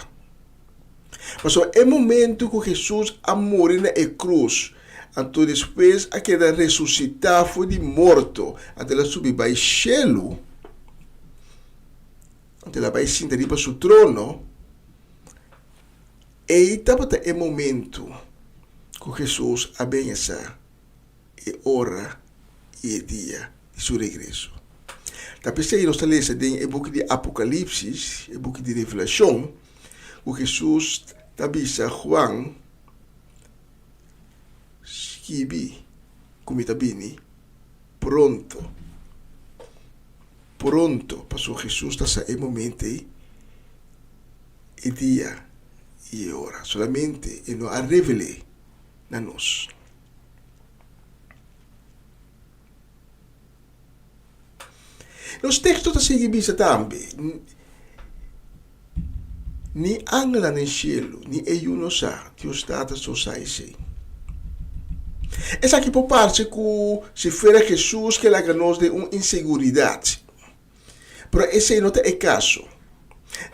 Mas é momento que Jesus a morrer na cruz, então depois a que ressuscitar foi de morto, até ela subir para o cielo, até ela vai sentar para seu trono, e Tabata é momento que Jesus abençoa e hora e dia de seu regresso. Depois aí nós lemos em book de Apocalipse, em book de Revelação, o Jesus avisa Juan, escrevi, como está bem, pronto, passou Jesus está em momento e dia e hora, solamente ele não a revele na nós. Nos textos da seguinte também, ni angela no cielo, ni eu não sabe que os dados só saem sem. Essa aqui por parte que se fera Jesus que ela nos de uma inseguridade. Pero esse não é caso.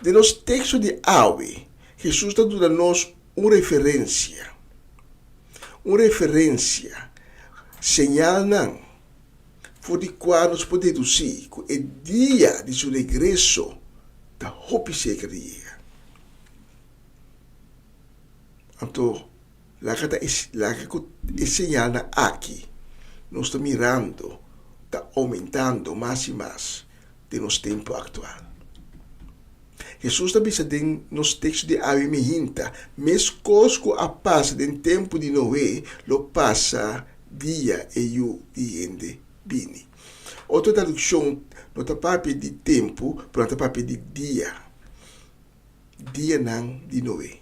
De nos textos de hoje, Jesus está dando a nós uma referência. Señal não. Foi de qual nós podemos deduzir que o dia de seu regresso da roupa seca de chega. Então, lá que señal aqui, nós estamos mirando, está aumentando mais e mais de nosso tempo atual. Jesus também se tem nos textos de Mehinta, mas coisas que a passa do tempo de Noé, lo passa dia e o diende bini. Outra tradução não está papi de tempo, mas está papi de dia. Dia não de Noé.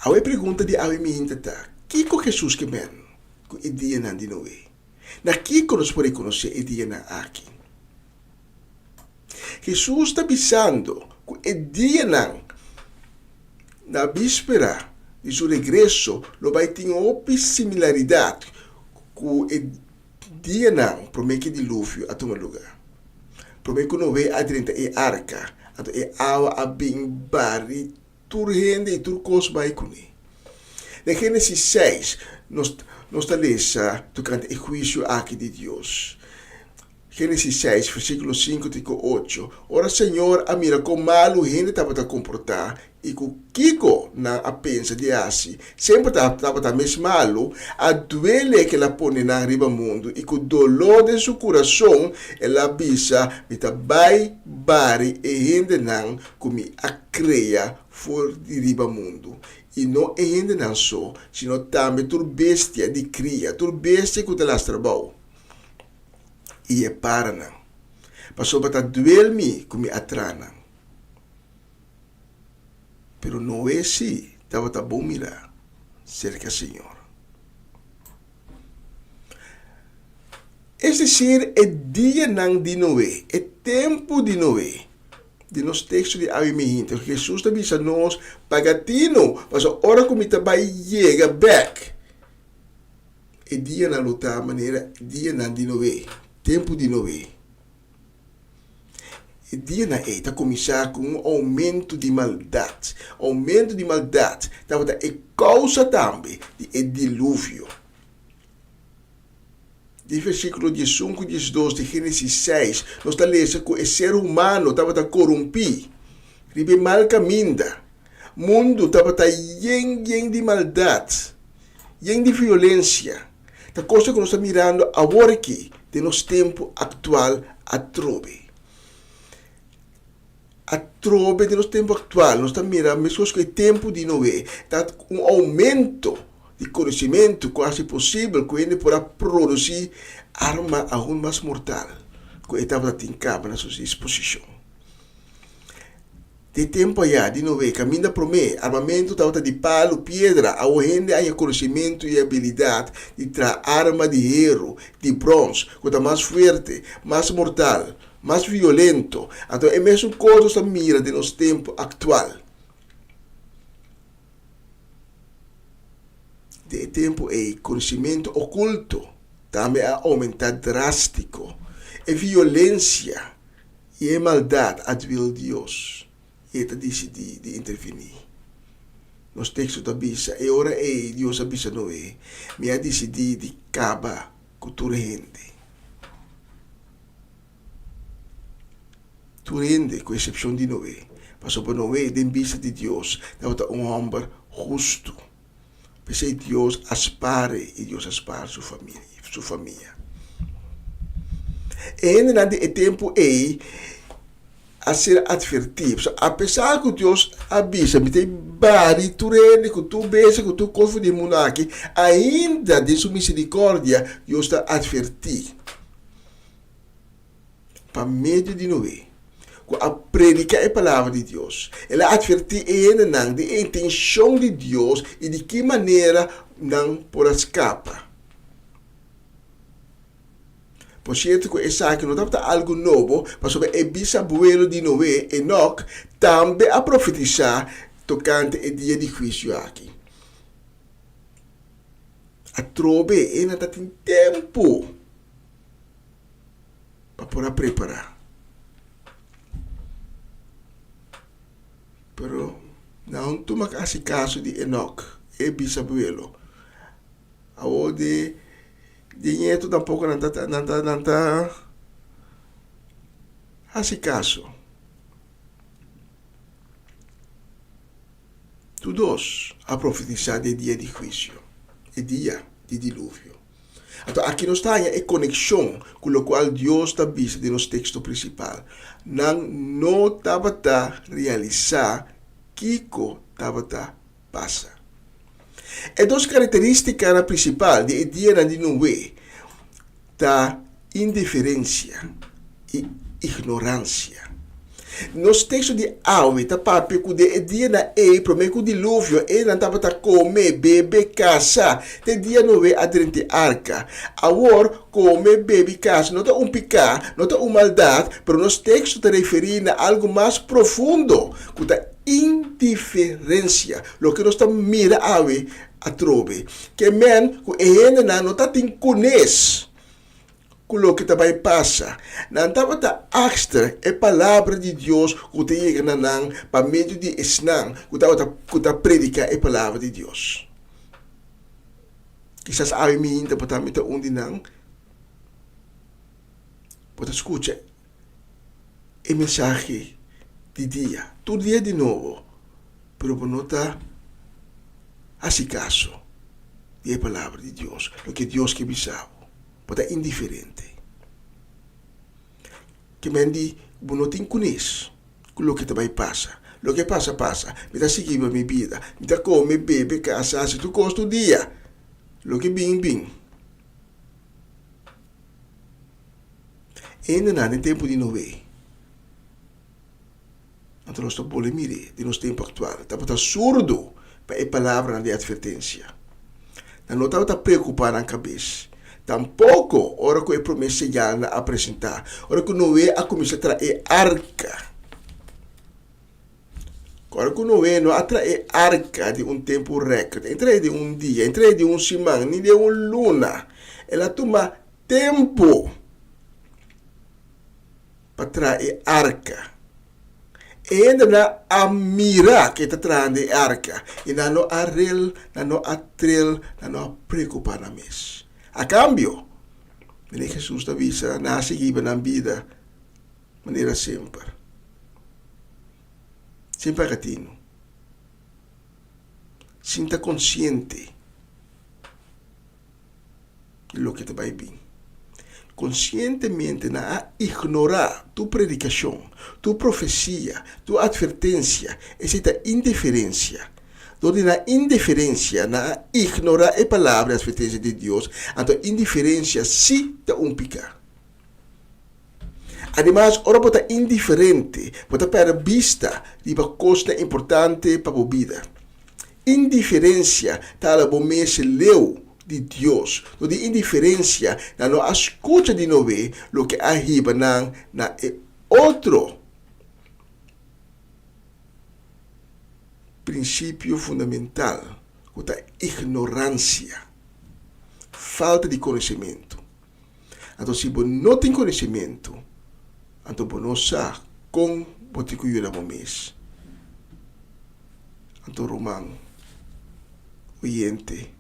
A pergunta de a minha tá, que com Jesus que men, com o dia não de Noé. Na que nós podemos conhecer o dia não aqui. Jesus está avisando que o dia não, na víspera de seu regresso, não vai ter uma similaridade com o dia não, promete dilúvio a tomar lugar. Promete que Noé adrenta a arca, a água a bem bari, tur rende e tur cos vai com ele. Na Gênesis 6, nós lemos tocante o juízo aqui de Deus. Gênesis 6, versículo 5 e 8. Ora, Senhor, a mira como malo gente estava a comportar e com Kiko na a pensa de assim, sempre estava mesmo malo, a duele que ela põe na riba mundo e com dolor de seu coração, ela bisa, mita vai bari e gente não como a creia for de riba mundo. E não é gente não só, sino também tur bestia de cria, tur bestia que ela trabalha. E é para não. Passou para duel-me como atrana. Pero não é assim. Estava bom mirar. Cerca Senhor. É decir, é dia não de Noé. É tempo de Noé. De nos textos de Avimihinta. Jesus também diz a nós, pagatino. Mas a hora como está vai chegar back. É dia na luta maneira, dia não de Noé. Tempo de Noé. E dia na está começar com um aumento de maldade. Aumento de maldade é causa também de dilúvio. De versículo 15 e 12 de Gênesis 6, nós está lendo que o ser humano estava corrompido. Ribe mal caminda. Mundo estava cheio de maldade. Cheio de violência. A coisa que nós estamos mirando agora aqui, de nosso tempo atual, a trove. A trove de nosso tempo atual, nós estamos mirando mesmo que o tempo de Noé, está um aumento de conhecimento quase possível, que ele poderá produzir arma ainda mais mortal, que ele estava tincando na sua disposição. De tempo aí, de Noé, caminha para mim, armamento estava de palo, pedra, a gente tem conhecimento e habilidade de trazer arma de ferro, de bronze, que está mais forte, mais mortal, mais violento. Então, é a mesma coisa que mira de nosso tempo atual. De tempo é conhecimento oculto, também a aumentar drástico. É violência e é maldade a Deus. E está decidido de intervenir. Nos textos da Bíblia, e ora é Deus avisa Noé, me ha decidido de acabar com tua gente. Tua gente, com exceção de Noé. Passou para Noé, de vista de Deus, estava um homem justo. Pensei Deus aspare e Deus aspare sua família. E ainda no tempo a ser advertido. Apesar que Deus avisa, me tem bari, tu rende, que tu beija, que tu corpo de mundo aqui, ainda de sua misericórdia, Deus está advertindo. Para meio de Noé, a predicar a palavra de Deus, ela advertiu ainda da intenção de Deus e de que maneira não por escapar. Por certo que essa aqui não estava algo novo, mas sobre o bisabuelo de Noé, Enoch, também a profetizar tocante o dia de juízo aqui. A trove ainda está em tempo para poder preparar. Pero não toma esse caso de Enoch, o bisabuelo. Aonde dinheiro tampouco não está esse caso. Todos a profetizar de dia de juízo, o dia de dilúvio. Então, aqui nós temos a conexão com o qual Deus está visto de nosso texto principal. Não estava a realizar Kiko estava a passar. E duas características principais de dia de Noé. da indiferença e ignorância. Nos textos de Aue, tá papi que de dia na promete que o dilúvio não tava tá comer, beber, caçar. De dia não é adrente arca. Agora comer, beber, caçar, não tá picar, não tá maldade, pero nos textos tá referindo a algo mais profundo, que tá indiferença. Lo que nós tá mira Aue a trove, que men que ainda não tá tem conhece com o que também passa. Não estava a extra a palavra de Deus que te chega para meio de ensinar, que te predicar a palavra de Deus. Quizás a mim ainda para me onde não, para escutar a mensagem de dia, todo dia de novo, pero para não estar assim caso de palavra de Deus, o que Deus que me sabe. Pode ser indiferente. Que men di, não tem conhece com o que também passa. O que passa, passa. Me dá seguir a minha vida. Me dá comer, beber, casar, se tu gosta do dia. O que bem, bem. Ainda não tem tempo de novo. Então nós estamos polemire de nosso tempo atual. Estamos surdo para a palavra de advertência. Não estamos preocupados na cabeça. Tampouco, ora que é promessa já na apresentar. Ora que Noé a começar a trazer arca. Ora que Noé não atrai arca de tempo recorde. Entre de dia, entre de semana, nem de luna. Ela toma tempo para trazer arca. E ainda na mira que está trazendo arca. E não a rel, não a trel, não a preocupar na mesa. A cambio, Jesus te avisa, na seguir na vida, maneira sempre. Sempre gatino. Sinta consciente de lo que te vai bem. Conscientemente na ignorar tu predicação, tu profecia, tu advertência, essa indiferença. Donde na indiferença, na ignorar a palavra e a advertência de Deus, então indiferença sim te picar. Además, ora pode estar indiferente, pode perder vista de uma coisa importante para a vida. Indiferença está a bom mês leu de Deus. Donde indiferença não escuta de novo o que arriba na outro princípio fundamental, que é ignorância, falta de conhecimento. Então, se você não tem conhecimento, então você não sabe como você cuidar do mês. Então, Romano, oyente,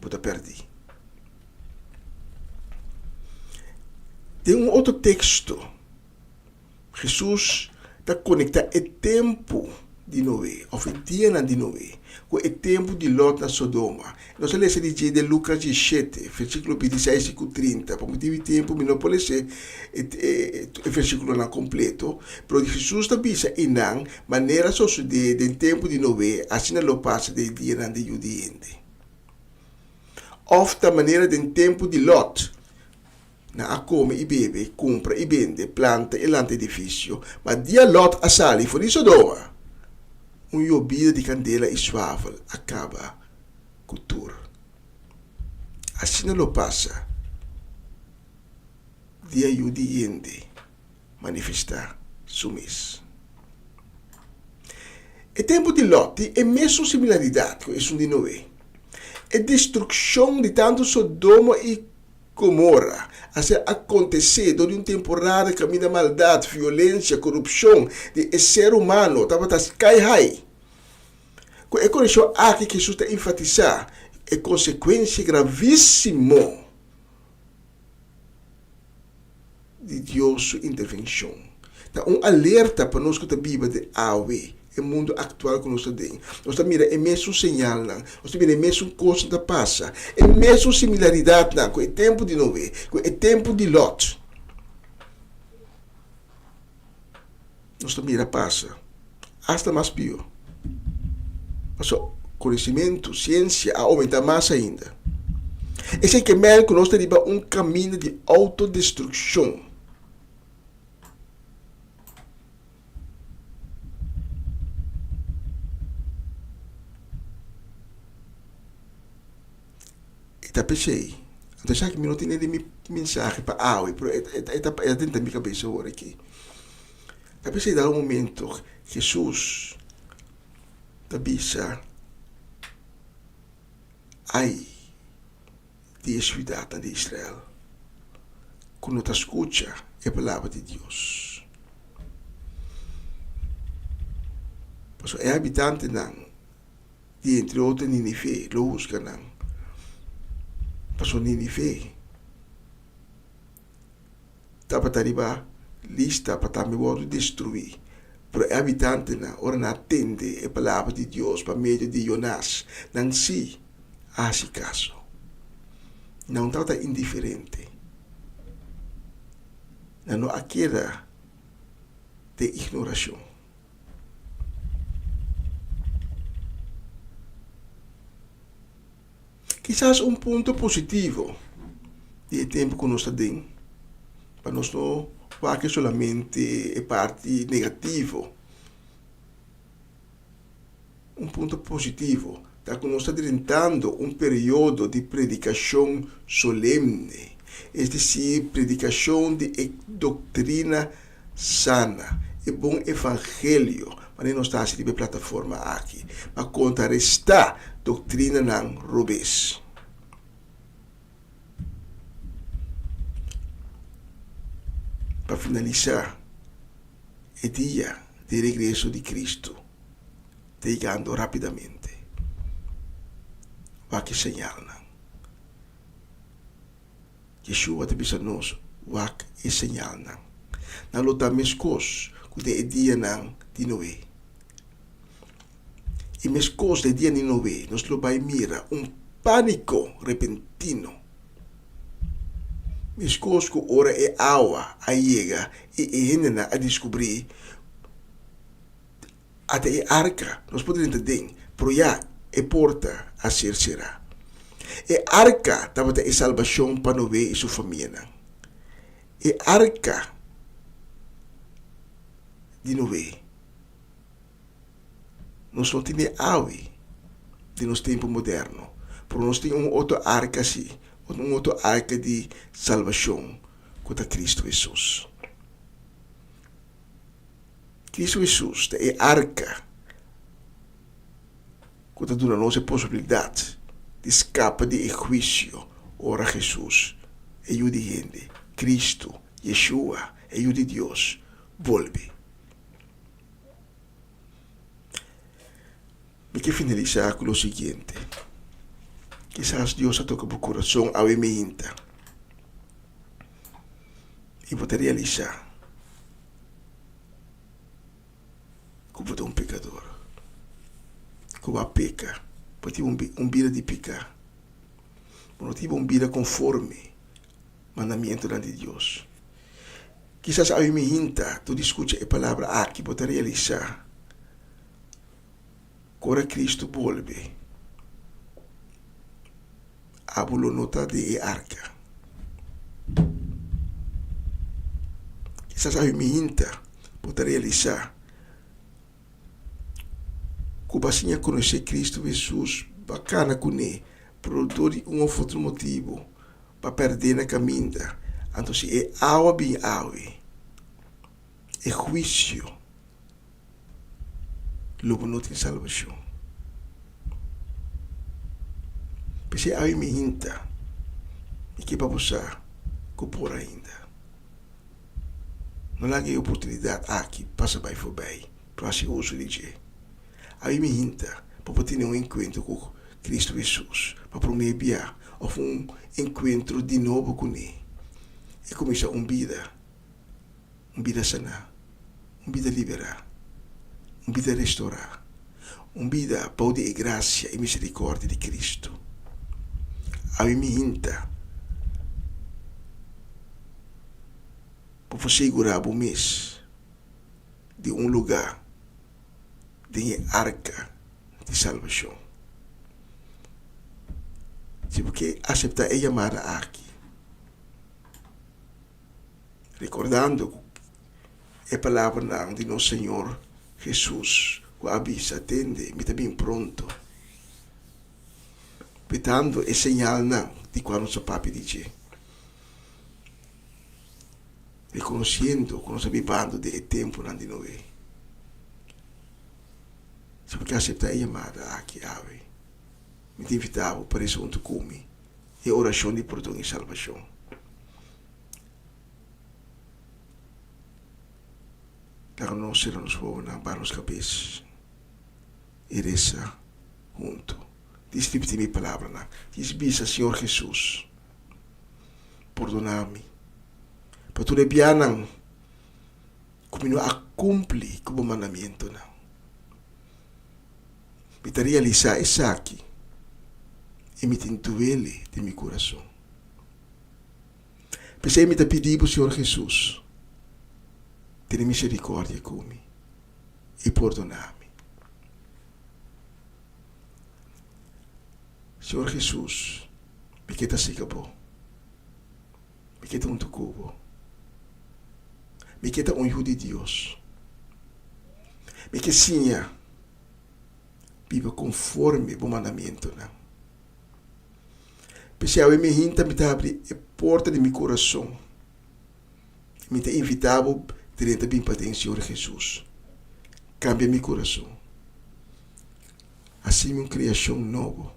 você perde. Tem outro texto. Jesus está conectado ao tempo de Noé, ou o dia de Noé, com o tempo de Lot na Sodoma. Nós lemos de Lucas 17, versículo 26 e 30. Por motivo de tempo, não pode ser o versículo não completo, mas Jesus também disse que não, maneira suceder no tempo de Noé, assim não passa do dia de Judiente. Ofta maneira do tempo de Lot, na come e bebe, compra e vende, planta e lanta edifício, mas dia Lot a sali fuori Sodoma. Vida de candela e suave acaba com tudo. Assim não passa. Dia Judiente manifestar sumis. O tempo de Lot é mesmo similaridade com esse de Noé. A destruição de tanto Sodoma e Gomorra a ser acontecer durante temporada de caminho da maldade, violência, corrupção de ser humano, estava a sky high. É com isso aqui que Jesus está enfatizar a consequência gravíssima de Deus sua intervenção. Então, alerta para nós que está viva de Aue, o mundo atual que nós temos. Nós estamos mirando a mesma sinal, nós estamos mirando a mesma coisa que passa, a mesma similaridade com o tempo de Noé, com o tempo de Lot. Nós estamos mirando passa, hasta mais pior. Mas o conhecimento, ciência, aumenta mais ainda. Esse que mesmo que nós temos um caminho de autodestruição. E tá pensei, então já que eu não tenho nem mensagem para Aue, é dentro da minha cabeça agora aqui. Tá pensei dar um momento, Jesus, tá bisa, ai, de ciudad de Israel, quando te escucha a palavra de Deus. Pois é habitante não, de entre outros Nínive, lo busca não. Pois Nínive, tá para arribar lista para me vou destruir. Pero é habitante não, ora não atende a palavra de Deus para meio de Jonas, não se hace caso. Não está indiferente. Não há queda de ignoração. Quizás um ponto positivo de tempo que nós estamos para nós não fazer solamente a parte negativa. Um ponto positivo está que nós estamos tentando um período de predicação solene, é decir, predicação de doutrina sana, e bom evangelho, mas não está assim de plataforma aqui, mas contrarrestar doutrina não robês. Para finalizar, é dia de regresso de Cristo, chegando rapidamente. Wak senyal na. Yeshua te bisa nos wak e senyal na. Na lota meskos kude e dia nang dinoe. E meskos de dia ninoe nos lo vai mira un panico repentino. Meskos ku ora e awa a llega e henena a descobrir até e arca nos podemos entender pro ya e porta a ser será. E arca estava a salvação para Noé e sua família. E arca de Noé nós não temos awe de nos tempo moderno, por nós temos outro arca assim, outro arca de salvação contra Cristo Jesus. Cristo Jesus é arca que dá a nós a possibilidade de escapar de juízo. Ora Jesus, é o de gente, Cristo, Yeshua, é o de Deus, volve. Me quero finalizar com o seguinte. Quizás Deus toca o coração ao eminta e vou realizar como um pecador. Como a peca, pode ter vida de pecar. Não tive vida conforme mandamento de Deus. Quizás a me hinta, tu escuta a palavra aqui, pode realizar. Agora Cristo volve. A nota de arca. Quizás a me hinta, pode realizar. Cubasinha conhecer Cristo Jesus, bacana com ele, produtor um outro motivo para perder na caminha. Então, se é água bem água, é juízo, logo não tem salvação. Se a me hinta, e que para você, cupor ainda. Não há oportunidade aqui, passa bem for bem, para se uso de jeito. Aí me hinta para ter um encontro com Cristo Jesus, para prometer um encontro de novo com Ele. E começar uma vida sana, uma vida liberar, uma vida restaurar, uma vida poder e graça e misericórdia de Cristo. Aí me hinta para você segurar o mês de um lugar de arca de salvação. Se porque aceitar a chamada aqui, recordando a palavra de nosso Senhor Jesus, que avisa, atende, me está bem pronto. Petando é sinal de quando seu papi diz, reconhecendo quando está vivendo de tempo de nós. Se porque aceitar a chamada aqui, ave, me te invitava para isso onde come, e oração de perdão e salvação. Lá nós seremos para nos cabeças e reza junto. Distribute minha palavra. Diz bisa, Senhor Jesus, perdona-me. Para tu lebianan, como não cumpre com o mandamento. Me te realizar isso aqui e me tintuele de meu coração. Pensei me te pedir, Senhor Jesus, ter misericórdia comigo e perdonar-me. Senhor Jesus, me queda seca bom, me queda tucubo, me queda hijo de Deus, me que sinha, viva conforme o mandamento. Pensei a me hinta, me abre a porta de meu coração, me te invitava direto bem para Senhor Jesus. Cambia meu coração. Assim uma criação nova.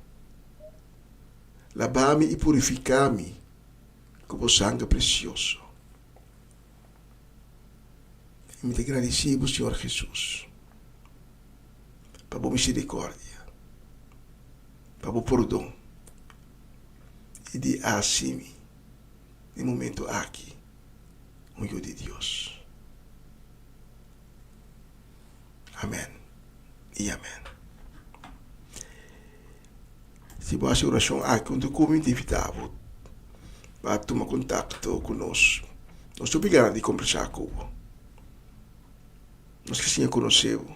Lavar-me e purificar-me com o sangue precioso. E me agradecido, Senhor Jesus, para a misericórdia, para o perdão. E de assim, no momento aqui, um Deus de Deus. Amém e amém. Se você oração aqui, quando como invitado, vai tomar contato conosco. Nós obrigado de conversar com você. Nós que sim conhecemos.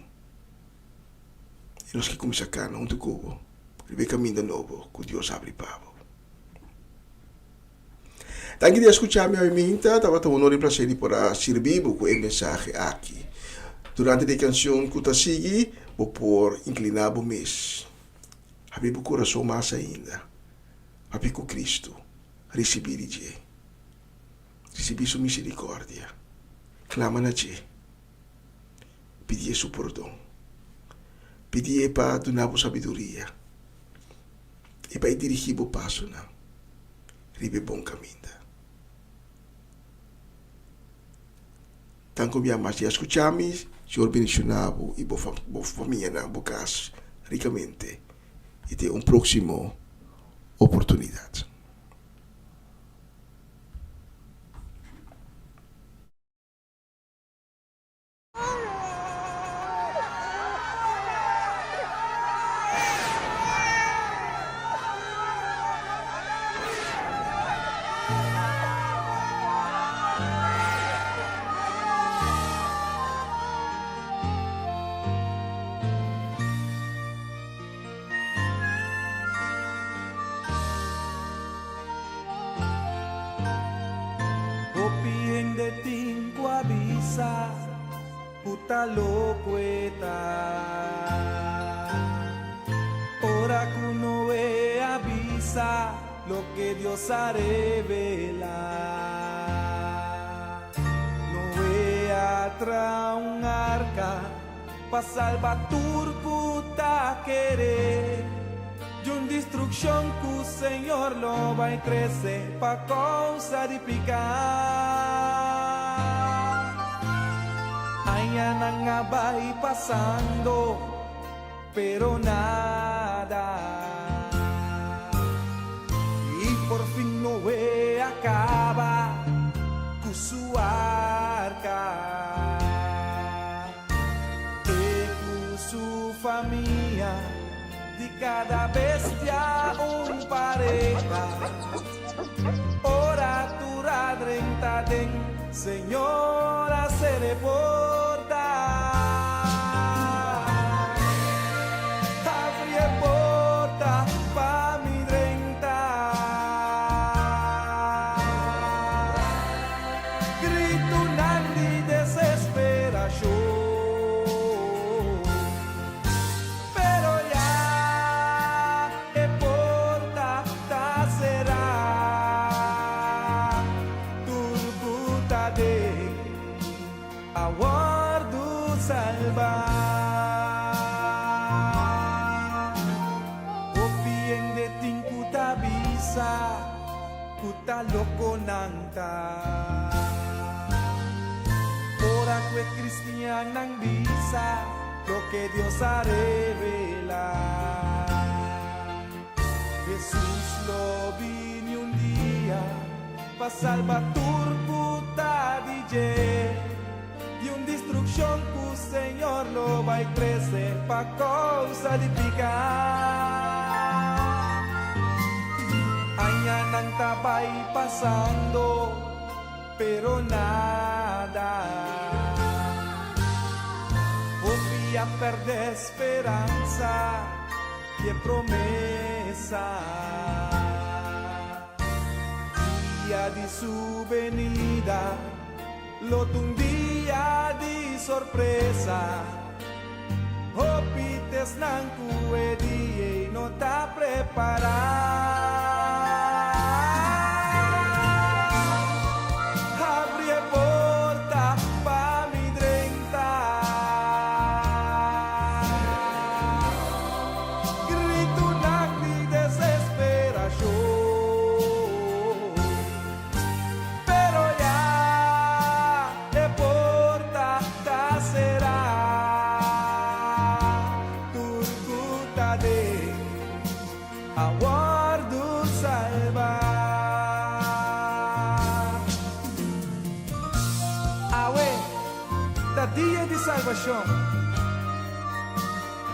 E nós que começamos a cantar junto com você. Viver caminho de novo, que Deus abre para você. Tanto de escutar minha minta, estava tão honor e prazer de poder servir com a mensagem aqui. Durante a canção que está seguindo, vou por inclinar o mês. Abrir o coração mais ainda. Abrir com Cristo. Receber de Deus. Receber sua misericórdia. Clama na Deus. Pedir seu perdão. Pedir para dar a sabedoria. E para dirigir o passo. Ribe bom caminho. Tanto como mais de escuchamos, Senhor bendicionado e boa família na boa casa, ricamente. E ter uma próxima oportunidade. Puta locueta, ora que uno ve avisa lo que Dios ha revelado. No vea tra un arca pa salvar turcuta querer y un destrucción que el Señor lo va a crecer pa causa de picar. Mañana va pasando, pero nada. Y por fin no ve acaba con su arca. Y con su familia, de cada bestia un pareja. Ora tu radrenta den, Señora se reporta. Abri porta pa mi 30. salvar. O bien de tinkuta bisa, kuta loko nanta. Ora que cristianan bisa lo que Dios ha revelado. Jesús lo vino un día pa' salvar turcuta DJ y un destrucción que el Señor lo va a crecer pa' causa de picar. Aña nang tabay pasando pero nada. Obvia perder esperanza y promesa. Día de su venida, lo un día de sorpresa. Hopites nanku y no está preparado. Abre porta pa mi drenta. Grito na de desesperación. Pero ya de porta será. Turcuta de aguardo salvar. Awe, da dia de salvação.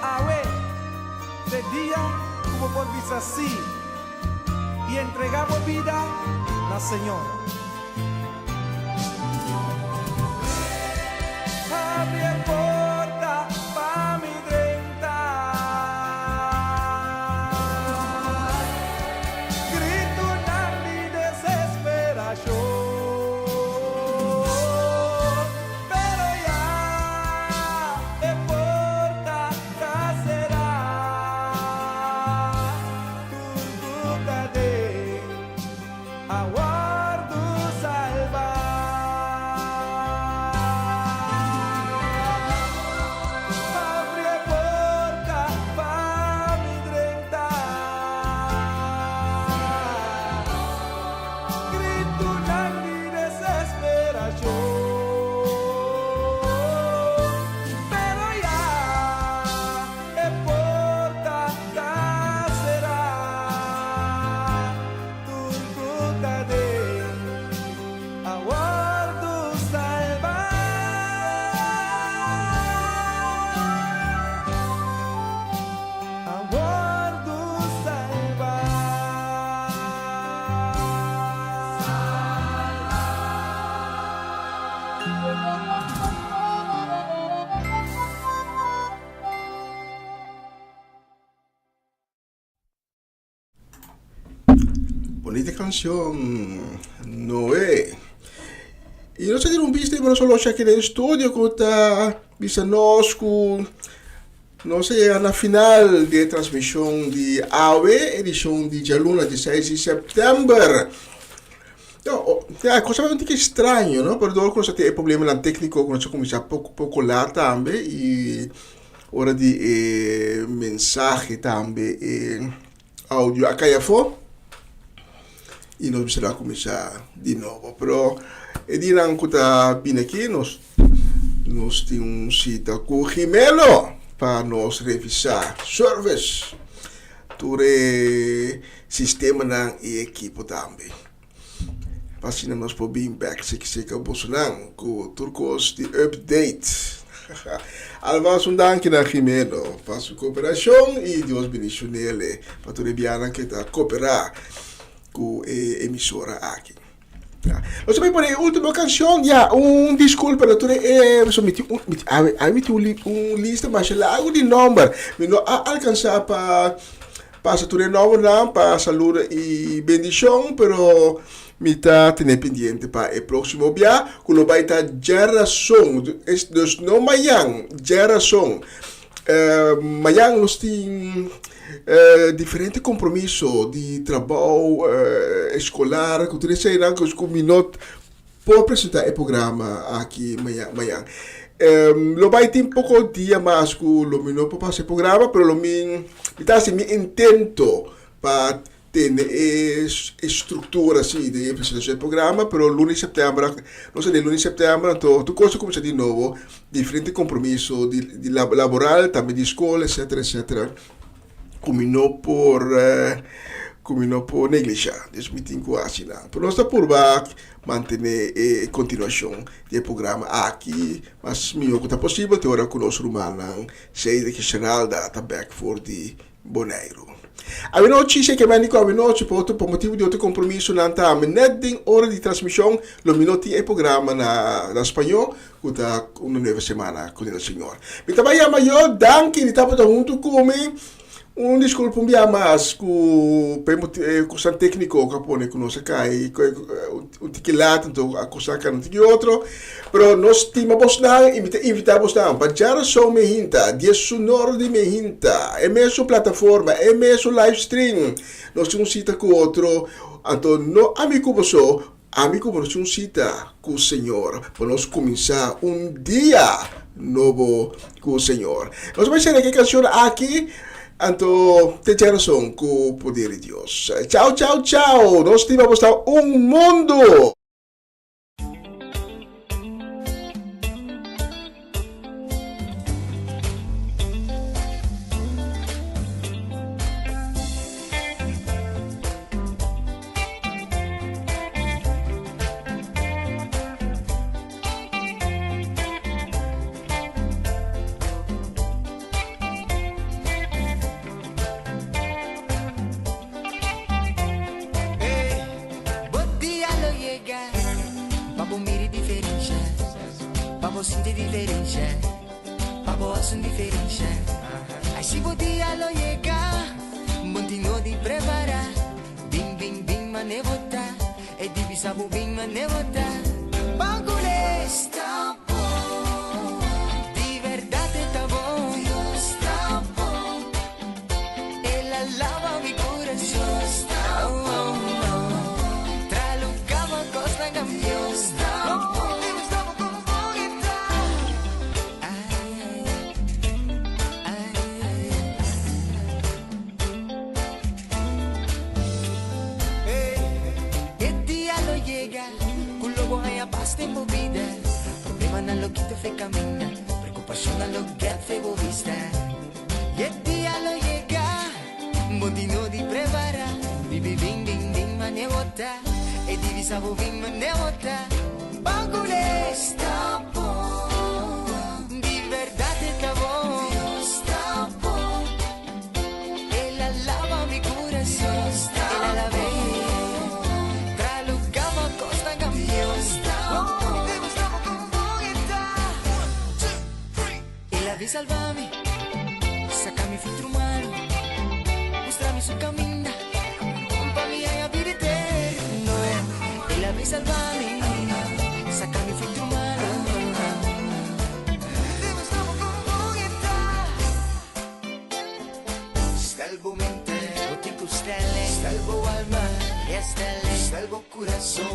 Awe, de dia como por visa así y entregamos vida al Señor. Abre porta pa mi drenta. Grito na mi desesperación. Pero ya de porta será. Turcuta de aguardo salvar. Abre porta pa mi drenta. Grito na mi desesperación. Pero ya de porta será. Turcuta de aguardo salvar. Aguardo salvar. Bonita canción, Noé. E nós temos um bicho, mas só aqui no estúdio que está bisanosco. Nós chegamos na final da transmissão de AWE, edição de dia luna, 16 de setembro. Então, é coisa bastante estranho, não? Por dor, nós temos problema técnico, nós começamos pouco lá também. E hora de mensagem também, áudio a caiafo. E nós precisamos começar de novo. Pero, dirão que está vindo aqui, nós temos cita com o Jimelo para nós revisar service, todo o sistema e equipe também. Para nós podemos back se Bolsonaro com turcos de update. Alvas dank na Jimelo para sua cooperação e Deus bendicione ele para todo biana que está cooperar com a emissora aqui. Nós vamos por a última canção, desculpa, doutor, lista, mas lá o de número, não alcançar para todo o número, para saúde e bendição, pero me está tendo pendiente para o próximo dia, quando vai estar geração, não amanhã, geração, amanhã nós temos diferentes compromissos de trabalho escolar, que você irá com os minutos para apresentar o programa aqui amanhã. Lo vai ter pouco dia mais que o meu para fazer programa, pero lo meu intento para ter estrutura assim de apresentação do programa, pero lunes de setembro, não sei de lunes de setembro, então tu coisa começa de novo, diferente compromisso de laboral, também de escola, etc. Combinou por negligenciar, isso me tem que assinar. Por nós está por baixo, manter a continuação do programa aqui, mas melhor que está possível, ter hora com nós rumana, sei que geral data back for de Bonaire. A noite, sei que me dico a noite, por motivo de outro compromisso, não está, mas net tem hora de transmissão, lo minuti é programa na espanhol, que está uma nova semana com o senhor. Me estava chamando, danke, ele estava junto comigo. Desculpa mais com o técnico que pone com nós aqui, o tiquilado, então a coisa que não tem outro, mas nós temos não invitamos não, para já só me hinta, de sonoro de me hinta, é mesmo plataforma, é mesmo live stream, nós temos cita com outro, então no amigo você cita com o Senhor, para nós começar dia novo com o Senhor. Nós vamos ter aqui canção aqui. Então, te geração com o poder de Deus. Tchau. Nós temos mundo. Sinti diferença, papo diferença. Aí se o dia lo llega, continuo di preparar. Bing, manevota, e divisa bing manevota. Bagulho está bom, de verdade está bom, está bom. Ela lava mi coração, está bom. Tralucava costa campeão, está bom. Tempo vida, problema na lo que te fe camina, preocupación na lo que te vista. Y el día lo llega, botino di prepara, vivi bing, manevota, e divisa bing manevota. Bagulho está bom, de verdade está bom, está bom. Ela lava mi coração, ela lava. Tralucava costa campeão. Salvami, sacami filtro umano, mostrami su cammina, compami a vivere eterno. E la vi salvami, sacami filtro umano. Stalbo mente, botico stelle, stalbo alma, e stelle, stalbo corazón.